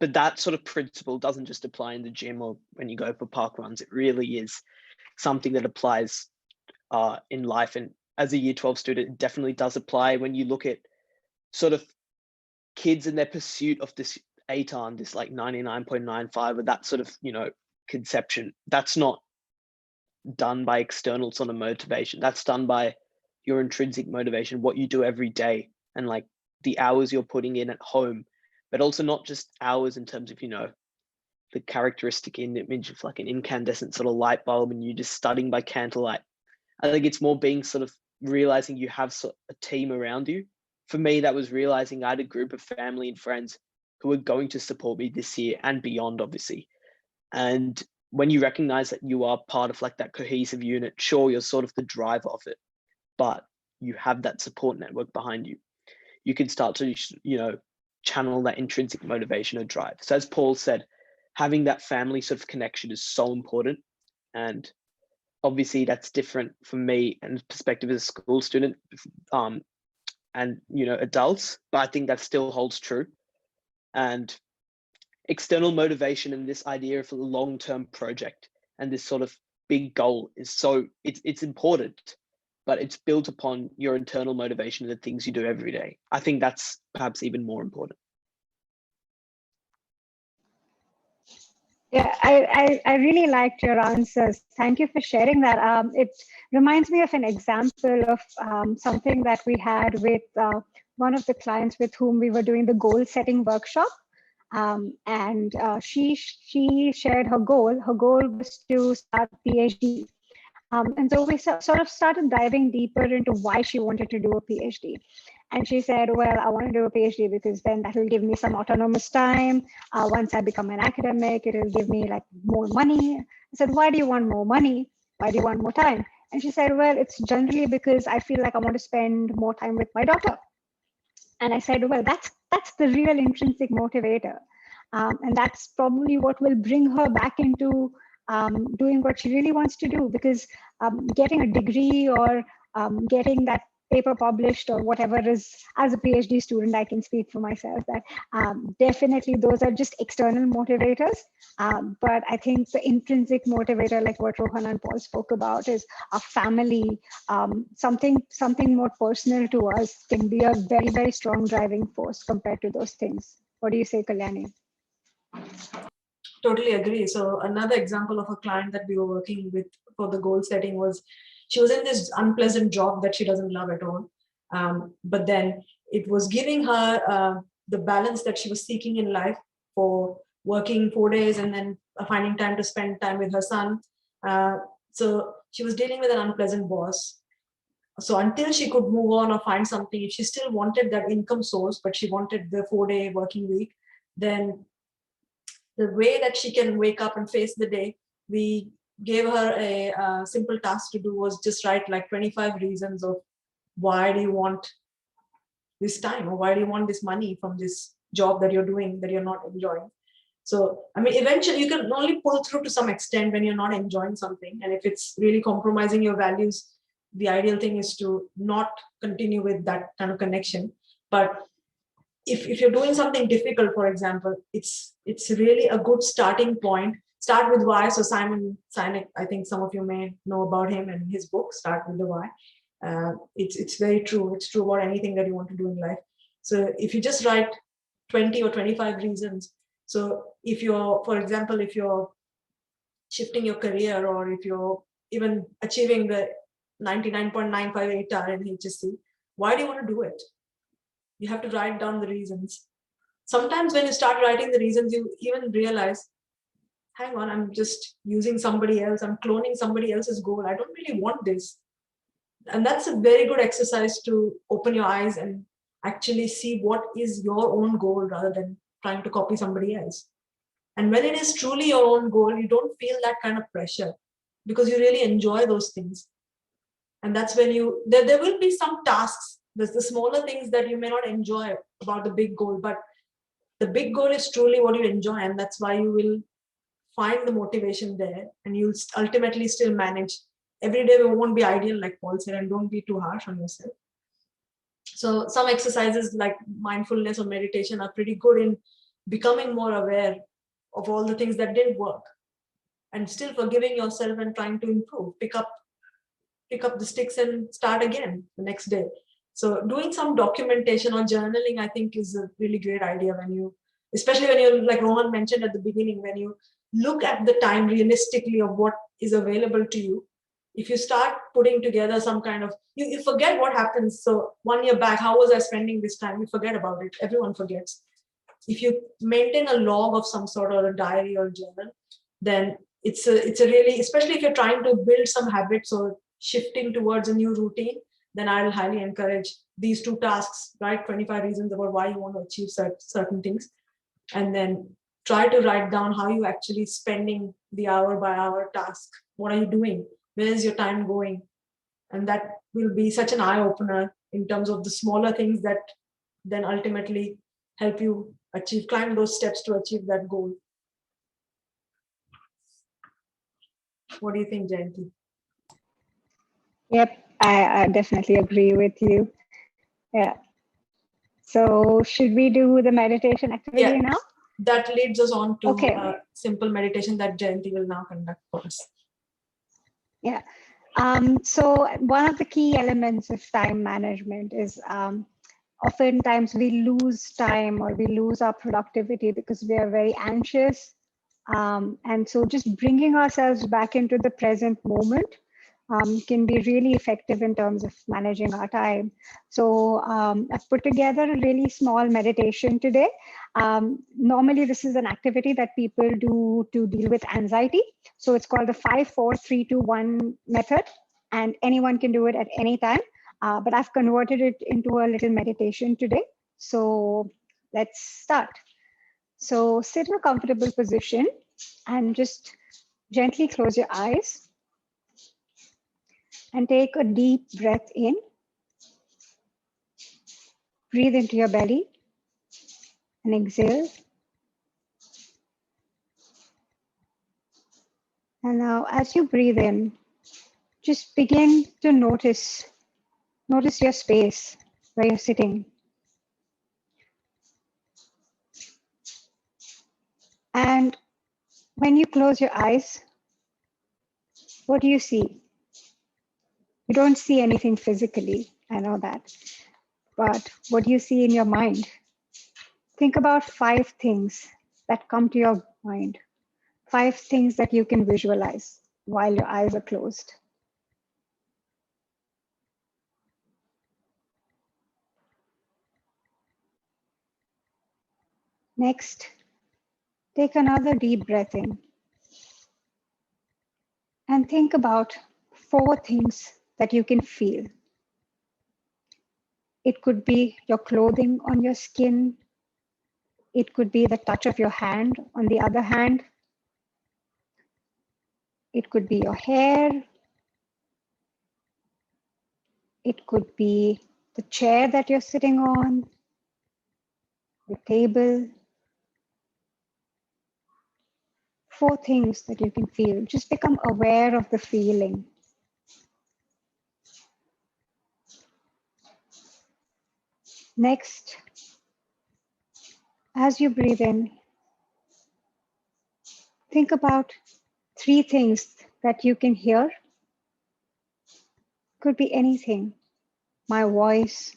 But that sort of principle doesn't just apply in the gym or when you go for park runs. It really is something that applies in life. And as a year 12 student, it definitely does apply when you look at sort of kids in their pursuit of this ATAR, this like 99.95, or that sort of, conception. That's not done by external sort of motivation. That's done by your intrinsic motivation, what you do every day, and like the hours you're putting in at home, but also not just hours in terms of, the characteristic image of like an incandescent sort of light bulb and you just studying by candlelight. I think it's more being sort of realizing you have a team around you. For me, that was realizing I had a group of family and friends who were going to support me this year and beyond, obviously. And when you recognize that you are part of like that cohesive unit, sure, you're sort of the driver of it, but you have that support network behind you. You can start to, channel that intrinsic motivation or drive. So as Paul said, having that family sort of connection is so important. And obviously that's different for me and perspective as a school student and adults, but I think that still holds true. And external motivation and this idea of a long-term project and this sort of big goal is it's important, but it's built upon your internal motivation and the things you do every day. I think that's perhaps even more important. Yeah, I really liked your answers. Thank you for sharing that. It reminds me of an example of something that we had with one of the clients with whom we were doing the goal setting workshop. And she shared her goal. Her goal was to start a PhD. And so we sort of started diving deeper into why she wanted to do a PhD. And she said, well, I want to do a PhD because then that will give me some autonomous time. Once I become an academic, it will give me like more money. I said, why do you want more money? Why do you want more time? And she said, well, it's generally because I feel like I want to spend more time with my daughter. And I said, well, that's the real intrinsic motivator. And that's probably what will bring her back into doing what she really wants to do, because getting a degree or getting that paper published or whatever is, as a PhD student, I can speak for myself that definitely those are just external motivators. But I think the intrinsic motivator, like what Rohan and Paul spoke about, is a family, something more personal to us can be a very, very strong driving force compared to those things. What do you say, Kalyani? Totally agree. So another example of a client that we were working with for the goal setting was, she was in this unpleasant job that she doesn't love at all. But then it was giving her the balance that she was seeking in life, for working 4 days and then finding time to spend time with her son. So she was dealing with an unpleasant boss. So until she could move on or find something, if she still wanted that income source, but she wanted the 4-day working week, then the way that she can wake up and face the day, we gave her a simple task to do, was just write like 25 reasons of why do you want this time, or why do you want this money from this job that you're doing that you're not enjoying. So I mean, eventually you can only pull through to some extent when you're not enjoying something, and if it's really compromising your values, the ideal thing is to not continue with that kind of connection. But if you're doing something difficult, for example, it's really a good starting point. Start with why. So Simon Sinek, I think some of you may know about him and his book, Start with the Why. It's very true. It's true about anything that you want to do in life. So if you just write 20 or 25 reasons. So if you're, for example, if you're shifting your career, or if you're even achieving the 99.958 ATAR in HSC, why do you want to do it? You have to write down the reasons. Sometimes when you start writing the reasons, you even realize, hang on, I'm just using somebody else. I'm cloning somebody else's goal. I don't really want this. And that's a very good exercise to open your eyes and actually see what is your own goal rather than trying to copy somebody else. And when it is truly your own goal, you don't feel that kind of pressure because you really enjoy those things. And that's when there will be some tasks, there's the smaller things that you may not enjoy about the big goal, but the big goal is truly what you enjoy. And that's why you will find the motivation there, and you'll ultimately still manage. Every day won't be ideal, like Paul said, and don't be too harsh on yourself. So some exercises like mindfulness or meditation are pretty good in becoming more aware of all the things that didn't work, and still forgiving yourself and trying to improve. Pick up the sticks and start again the next day. So doing some documentation or journaling, I think, is a really great idea especially when you, like Rohan mentioned at the beginning, when you look at the time realistically of what is available to you. If you start putting together some kind of, you forget what happens. So 1 year back, how was I spending this time? You forget about it. Everyone forgets. If you maintain a log of some sort, or a diary or a journal, then it's a really, especially if you're trying to build some habits or shifting towards a new routine, then I'll highly encourage these 2 tasks, right? 25 reasons about why you want to achieve certain things. And then try to write down how you actually spending the hour by hour task. What are you doing? Where is your time going? And that will be such an eye opener in terms of the smaller things that then ultimately help you climb those steps to achieve that goal. What do you think, Jayanti? Yep, I definitely agree with you. Yeah. So should we do the meditation activity now? That leads us on to Okay. Simple meditation that Jayanti will now conduct for us. Yeah. So one of the key elements of time management is oftentimes we lose time or we lose our productivity because we are very anxious And so just bringing ourselves back into the present moment can be really effective in terms of managing our time. So I've put together a really small meditation today. Normally, this is an activity that people do to deal with anxiety. So it's called the 5, 4, 3, 2, 1 method, and anyone can do it at any time. But I've converted it into a little meditation today. So let's start. So sit in a comfortable position and just gently close your eyes and take a deep breath in. Breathe into your belly and exhale. And now as you breathe in, just begin to notice your space where you're sitting. And when you close your eyes, what do you see? You don't see anything physically, I know that. But what do you see in your mind? Think about 5 things that come to your mind. 5 things that you can visualize while your eyes are closed. Next, take another deep breath in and think about 4 things that you can feel. It could be your clothing on your skin. It could be the touch of your hand on the other hand. It could be your hair. It could be the chair that you're sitting on, the table. 4 things that you can feel. Just become aware of the feeling. Next, as you breathe in, think about 3 things that you can hear. Could be anything. My voice,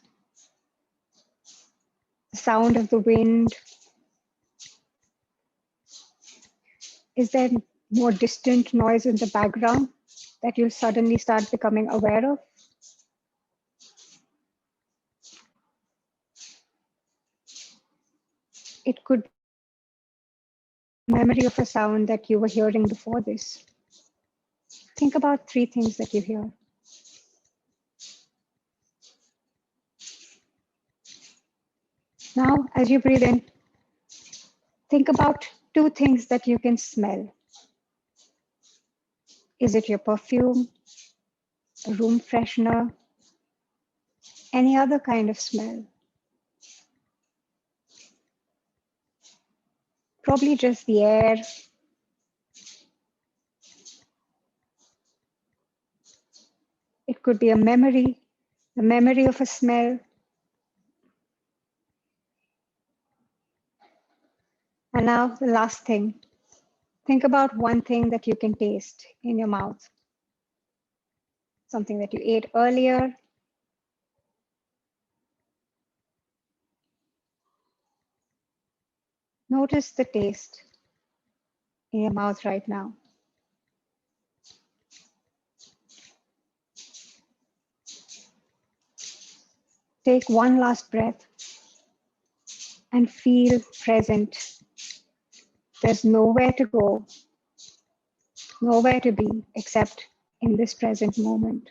the sound of the wind. Is there more distant noise in the background that you'll suddenly start becoming aware of? It could be a memory of a sound that you were hearing before this. Think about 3 things that you hear. Now, as you breathe in, think about 2 things that you can smell. Is it your perfume, a room freshener, any other kind of smell? Probably just the air. It could be a memory of a smell. And now the last thing. Think about 1 thing that you can taste in your mouth. Something that you ate earlier. Notice the taste in your mouth right now. Take 1 last breath and feel present. There's nowhere to go, nowhere to be except in this present moment.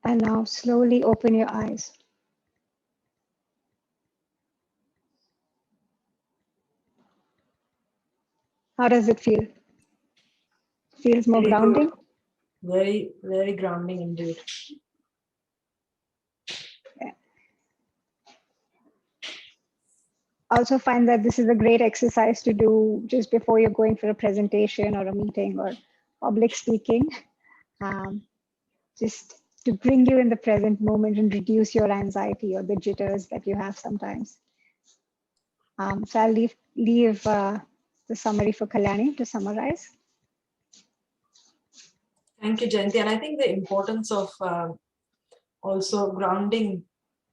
And now slowly open your eyes. How does it feel? Feels more Very grounding? good. Very, very grounding indeed. Yeah. Also find that this is a great exercise to do just before you're going for a presentation or a meeting or public speaking. Just to bring you in the present moment and reduce your anxiety or the jitters that you have sometimes. So I'll leave the summary for Kalyani to summarize. Thank you, Jayanti. And I think the importance of also grounding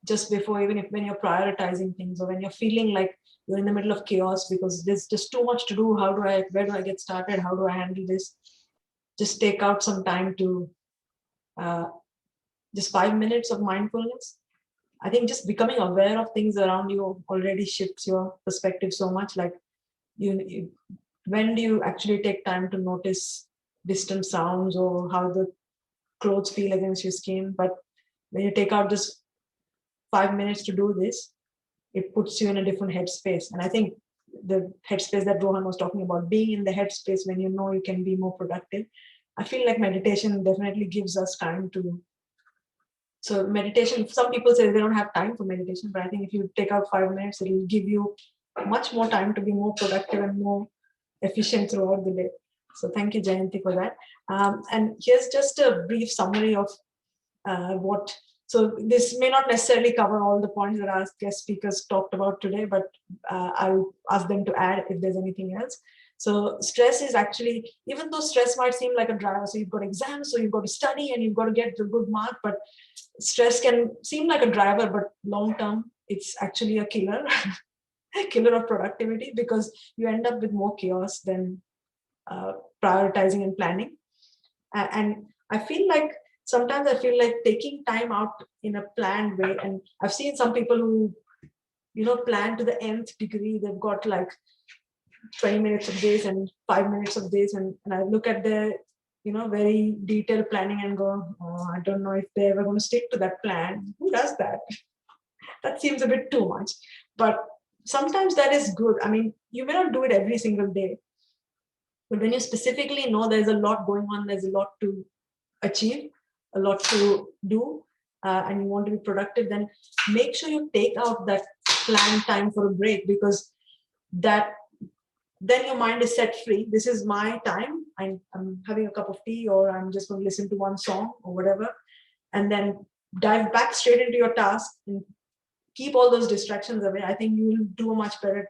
just before, even if when you're prioritizing things, or when you're feeling like you're in the middle of chaos because there's just too much to do. Where do I get started? How do I handle this? Just take out some time to just 5 minutes of mindfulness. I think just becoming aware of things around you already shifts your perspective so much. Like when do you actually take time to notice distant sounds or how the clothes feel against your skin? But when you take out just 5 minutes to do this, it puts you in a different headspace. And I think the headspace that Rohan was talking about, being in the headspace when you know you can be more productive, I feel like meditation definitely gives us time to. So meditation, some people say they don't have time for meditation, but I think if you take out 5 minutes, it will give you much more time to be more productive and more efficient throughout the day. So thank you, Jayanti, for that. And here's just a brief summary of what. So this may not necessarily cover all the points that our guest speakers talked about today, but I'll ask them to add if there's anything else. So stress is actually, even though stress might seem like a driver, so you've got exams, so you've got to study and you've got to get the good mark, but stress can seem like a driver, but long term, it's actually a killer, killer of productivity, because you end up with more chaos than prioritizing and planning. And I feel like sometimes taking time out in a planned way, and I've seen some people who, plan to the nth degree. They've got like 20 minutes of this and 5 minutes of this, and I look at their very detailed planning and go, oh, I don't know if they're ever going to stick to that plan. Who does that? That seems a bit too much. But sometimes that is good. I mean, you may not do it every single day, but when you specifically know there's a lot going on, there's a lot to achieve, a lot to do, and you want to be productive, then make sure you take out that planned time for a break, because then your mind is set free. This is my time. I'm having a cup of tea, or I'm just going to listen to one song or whatever, and then dive back straight into your task and keep all those distractions away. I think you'll do much better.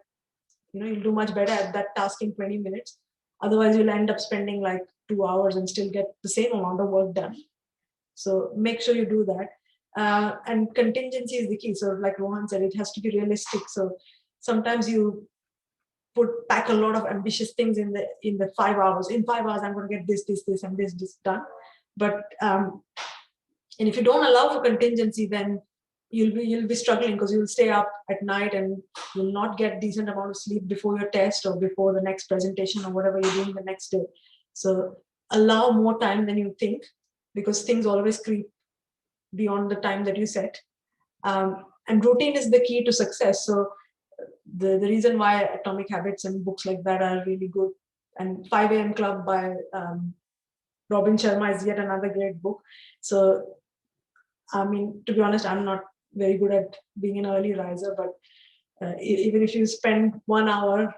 You'll do much better at that task in 20 minutes. Otherwise, you'll end up spending like 2 hours and still get the same amount of work done. So make sure you do that. And contingency is the key. So like Rohan said, it has to be realistic. So sometimes you pack a lot of ambitious things in the 5 hours. In 5 hours, I'm going to get this, and this done. But and if you don't allow for contingency, then you'll be struggling, because you'll stay up at night and you'll not get decent amount of sleep before your test or before the next presentation or whatever you're doing the next day. So allow more time than you think, because things always creep beyond the time that you set. And routine is the key to success. So the reason why Atomic Habits and books like that are really good, and 5 a.m. Club by Robin Sharma is yet another great book. So, I mean, to be honest, I'm not very good at being an early riser, but even if you spend 1 hour,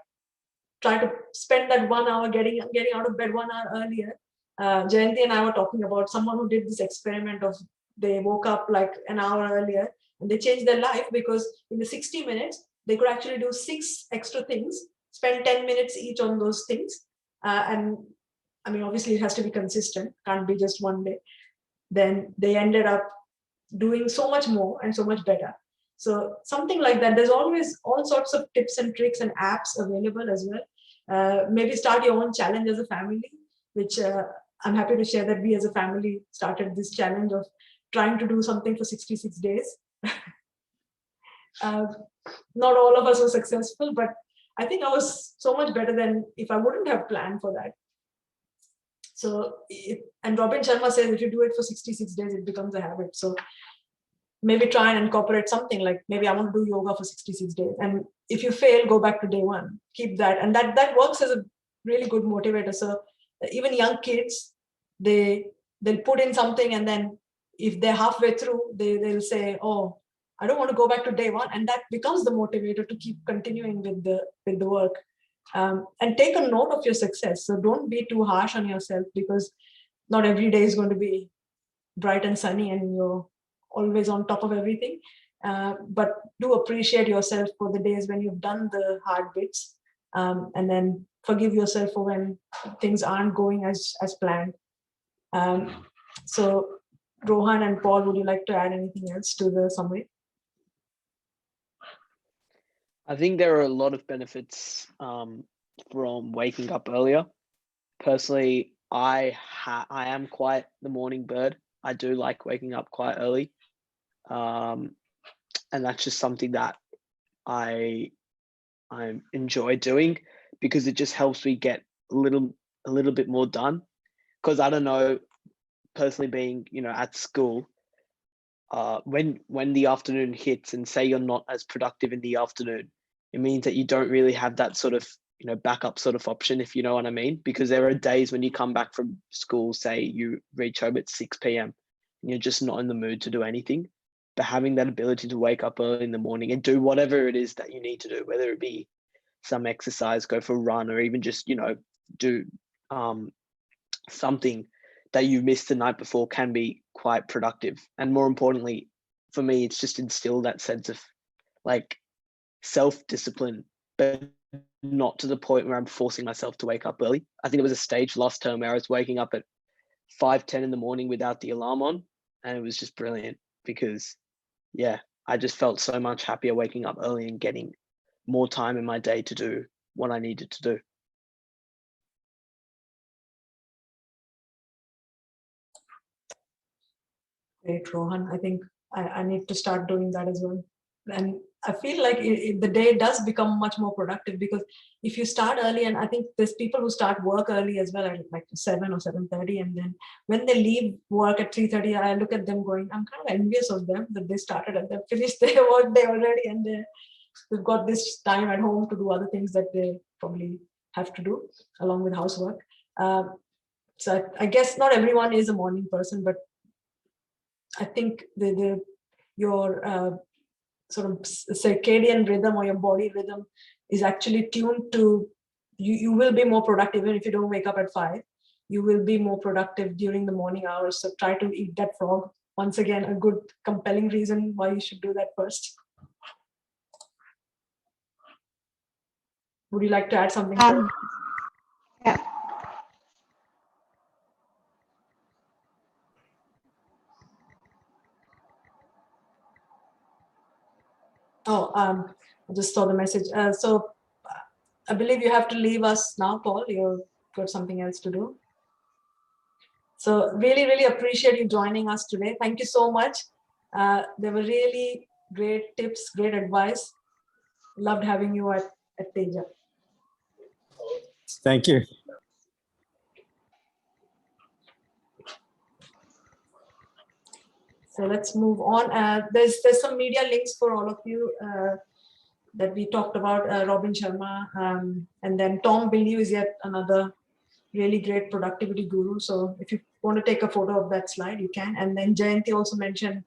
try to spend that 1 hour getting out of bed 1 hour earlier. Jayanti and I were talking about someone who did this experiment of, they woke up like an hour earlier and they changed their life, because in the 60 minutes, they could actually do 6 extra things, spend 10 minutes each on those things. And I mean, obviously it has to be consistent, can't be just one day. Then they ended up doing so much more and so much better. So something like that. There's always all sorts of tips and tricks and apps available as well. Maybe start your own challenge as a family, which I'm happy to share that we as a family started this challenge of trying to do something for 66 days. Not all of us were successful, but I think I was so much better than if I wouldn't have planned for that. So, and Robin Sharma says if you do it for 66 days, it becomes a habit. So maybe try and incorporate something like, maybe I want to do yoga for 66 days. And if you fail, go back to day 1, keep that. And that works as a really good motivator. So even young kids, they'll put in something, and then if they're halfway through, they'll say, oh, I don't want to go back to day 1. And that becomes the motivator to keep continuing with the work. And take a note of your success. So don't be too harsh on yourself, because not every day is going to be bright and sunny and you're always on top of everything. But do appreciate yourself for the days when you've done the hard bits, and then forgive yourself for when things aren't going as planned. So Rohan and Paul, would you like to add anything else to the summary? I think there are a lot of benefits from waking up earlier. Personally, I am quite the morning bird. I do like waking up quite early, and that's just something that I enjoy doing because it just helps me get a little bit more done. Because I don't know, personally being at school, when the afternoon hits and say you're not as productive in the afternoon, it means that you don't really have that sort of backup sort of option, if you know what I mean. Because there are days when you come back from school, say you reach home at 6 p.m. and you're just not in the mood to do anything. But having that ability to wake up early in the morning and do whatever it is that you need to do, whether it be some exercise, go for a run, or even just do something that you missed the night before, can be quite productive. And more importantly, for me, it's just instilled that sense of like self-discipline, but not to the point where I'm forcing myself to wake up early. I think there was a stage last term where I was waking up at 5:10 in the morning without the alarm on, and it was just brilliant because I just felt so much happier waking up early and getting more time in my day to do what I needed to do. Great, Rohan. I think I need to start doing that as well. And I feel like the day does become much more productive, because if you start early, and I think there's people who start work early as well, at like 7 or 7:30, and then when they leave work at 3:30, I look at them going, I'm kind of envious of them that they started and they've finished their work day already, and they've got this time at home to do other things that they probably have to do along with housework. So I guess not everyone is a morning person, but I think your sort of circadian rhythm or your body rhythm is actually tuned to, you will be more productive. Even if you don't wake up at 5, you will be more productive during the morning hours. So try to eat that frog. Once again, a good compelling reason why you should do that first. Would you like to add something? Yeah. Oh, I just saw the message. So I believe you have to leave us now, Paul. You've got something else to do. So really, really appreciate you joining us today. Thank you so much. There were really great tips, great advice. Loved having you at Teja. Thank you. So let's move on. There's some media links for all of you that we talked about. Robin Sharma, and then Tom Billieu is yet another really great productivity guru. So if you want to take a photo of that slide, you can. And then Jayanti also mentioned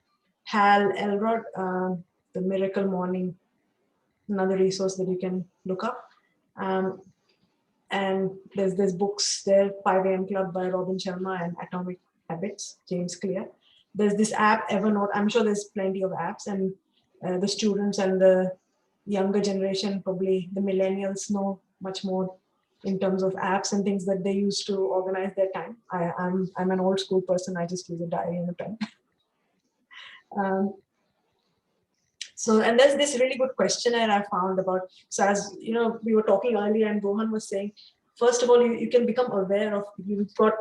Hal Elrod, the Miracle Morning, another resource that you can look up. And there's books there, 5 a.m. Club by Robin Sharma and Atomic Habits, James Clear. There's this app, Evernote. I'm sure there's plenty of apps, and the students and the younger generation, probably the millennials, know much more in terms of apps and things that they use to organize their time. I'm an old school person. I just use a diary and a pen. So, and there's this really good questionnaire I found about, so as you know, we were talking earlier and Rohan was saying, first of all, you can become aware of, you've got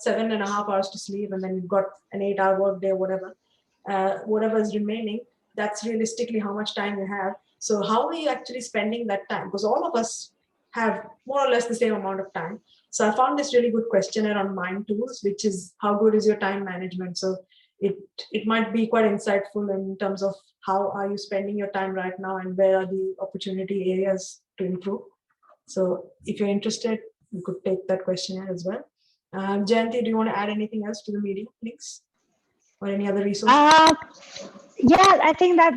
7.5 hours to sleep, and then you've got an 8-hour work day, whatever is remaining, that's realistically how much time you have. So how are you actually spending that time? Because all of us have more or less the same amount of time. So I found this really good questionnaire on Mind Tools, which is how good is your time management. So it might be quite insightful in terms of how are you spending your time right now and where are the opportunity areas to improve. So if you're interested, you could take that questionnaire as well. Jayanti, do you want to add anything else to the meeting links or any other resources? Yeah, I think that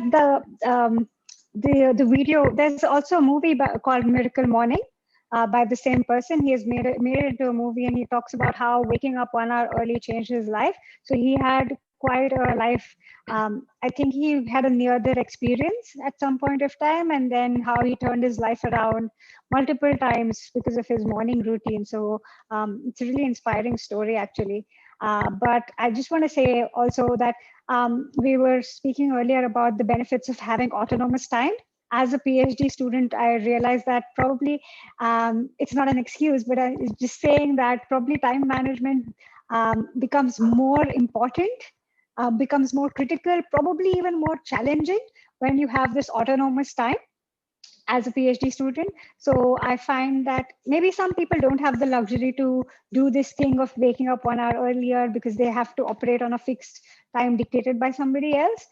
the video, there's also a movie called Miracle Morning by the same person. He has made it into a movie, and he talks about how waking up 1 hour early changed his life. So he had quite a life. I think he had a near-death experience at some point of time, and then how he turned his life around multiple times because of his morning routine. So it's a really inspiring story, actually. But I just want to say also that we were speaking earlier about the benefits of having autonomous time. as a PhD student, I realized that probably it's not an excuse, but I'm just saying that probably time management becomes more important, becomes more critical, probably even more challenging when you have this autonomous time as a PhD student. So I find that maybe some people don't have the luxury to do this thing of waking up 1 hour earlier because they have to operate on a fixed time dictated by somebody else.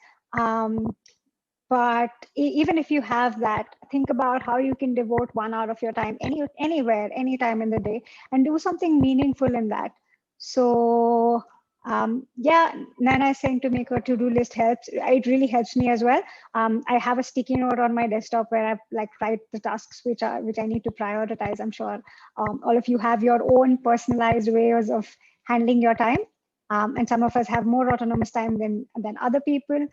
But even if you have that, think about how you can devote 1 hour of your time anywhere, anytime in the day, and do something meaningful in that. So yeah, Nana is saying to make a to-do list helps. It really helps me as well. I have a sticky note on my desktop where I like write the tasks which I need to prioritize. I'm sure all of you have your own personalized ways of handling your time. And some of us have more autonomous time than other people.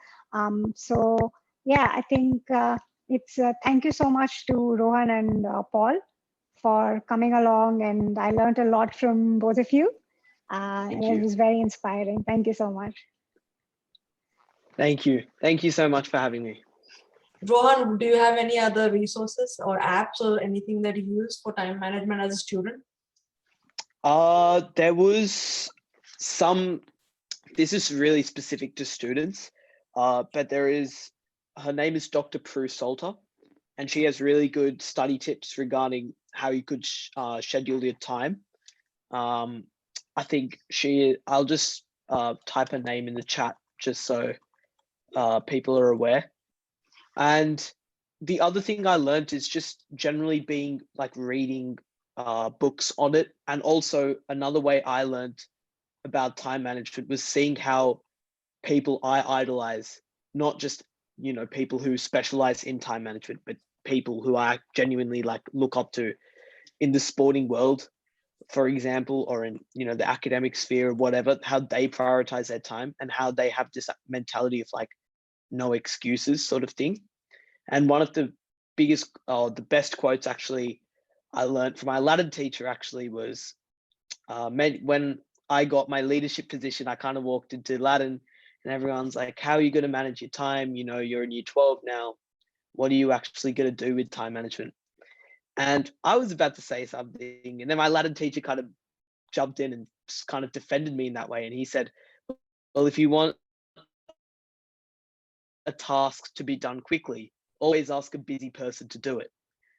So yeah, I think it's thank you so much to Rohan and Paul for coming along, and I learned a lot from both of you. And it was very inspiring. Thank you so much. Thank you. Thank you so much for having me. Rohan, do you have any other resources or apps or anything that you use for time management as a student? There was some, this is really specific to students, but there is, her name is Dr. Prue Salter, and she has really good study tips regarding how you could schedule your time. I think I'll just type her name in the chat just so people are aware. And the other thing I learned is just generally being like reading books on it. And also another way I learned about time management was seeing how people I idolize, not just, you know, people who specialize in time management, but people who I genuinely like look up to in the sporting world, for example, or in, you know, the academic sphere or whatever, how they prioritize their time and how they have this mentality of like no excuses sort of thing. And one of the biggest, the best quotes actually I learned from my Latin teacher actually was when I got my leadership position, I kind of walked into Latin and everyone's like, how are you going to manage your time? You know, you're in year 12 now. What are you actually going to do with time management? And I was about to say something, and then my Latin teacher kind of jumped in and kind of defended me in that way. And he said, well, if you want a task to be done quickly, always ask a busy person to do it.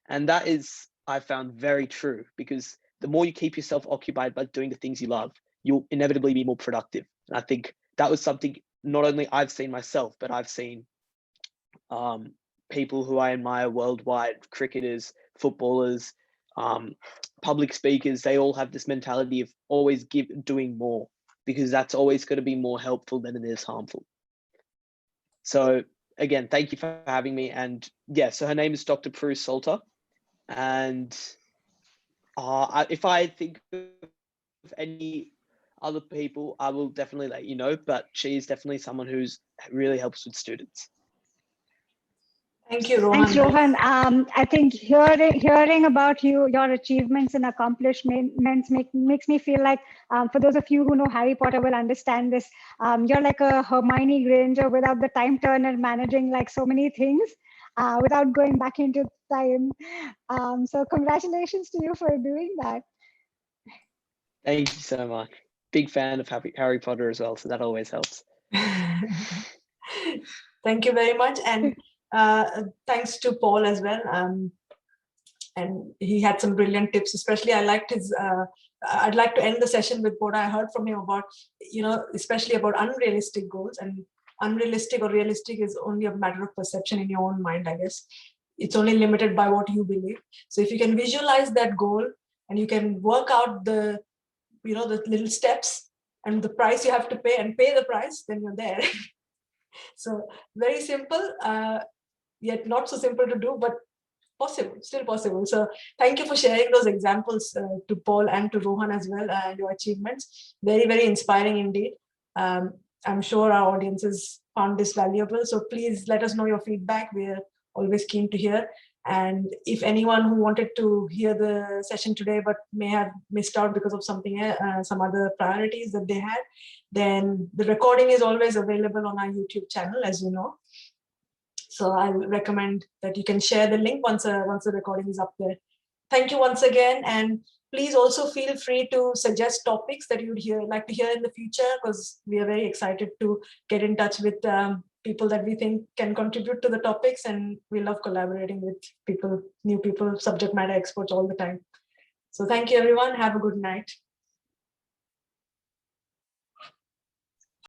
And that is, I found very true, because the more you keep yourself occupied by doing the things you love, you'll inevitably be more productive. And I think that was something not only I've seen myself, but I've seen people who I admire worldwide, cricketers, footballers, public speakers, they all have this mentality of always doing more, because that's always going to be more helpful than it is harmful. So again, thank you for having me. And yeah, so her name is Dr. Prue Salter. And if I think of any other people, I will definitely let you know, but she's definitely someone who's really helps with students. Thank you, Rohan. Thanks, Rohan. I think hearing about your achievements and accomplishments makes me feel like, for those of you who know Harry Potter will understand this, you're like a Hermione Granger without the time turner, managing like so many things without going back into time. So congratulations to you for doing that. Thank you so much. Big fan of Harry Potter as well, so that always helps. Thank you very much. And thanks to Paul as well. And he had some brilliant tips, especially I liked his, I'd like to end the session with what I heard from him about, you know, especially about unrealistic goals. And unrealistic or realistic is only a matter of perception in your own mind, I guess. It's only limited by what you believe. So if you can visualize that goal and you can work out the, you know, the little steps and the price you have to pay and pay the price, then you're there. So very simple, yet not so simple to do, but possible, still possible. So thank you for sharing those examples to Paul and to Rohan as well, your achievements. Very, very inspiring indeed. I'm sure our audiences found this valuable. So please let us know your feedback. We're always keen to hear. And if anyone who wanted to hear the session today but may have missed out because of something, some other priorities that they had, then the recording is always available on our YouTube channel, as you know. So I'll recommend that you can share the link once the recording is up there. Thank you once again, and please also feel free to suggest topics that you'd like to hear in the future, because we are very excited to get in touch with people that we think can contribute to the topics, and we love collaborating with people, new people, subject matter experts all the time. So thank you, everyone. Have a good night.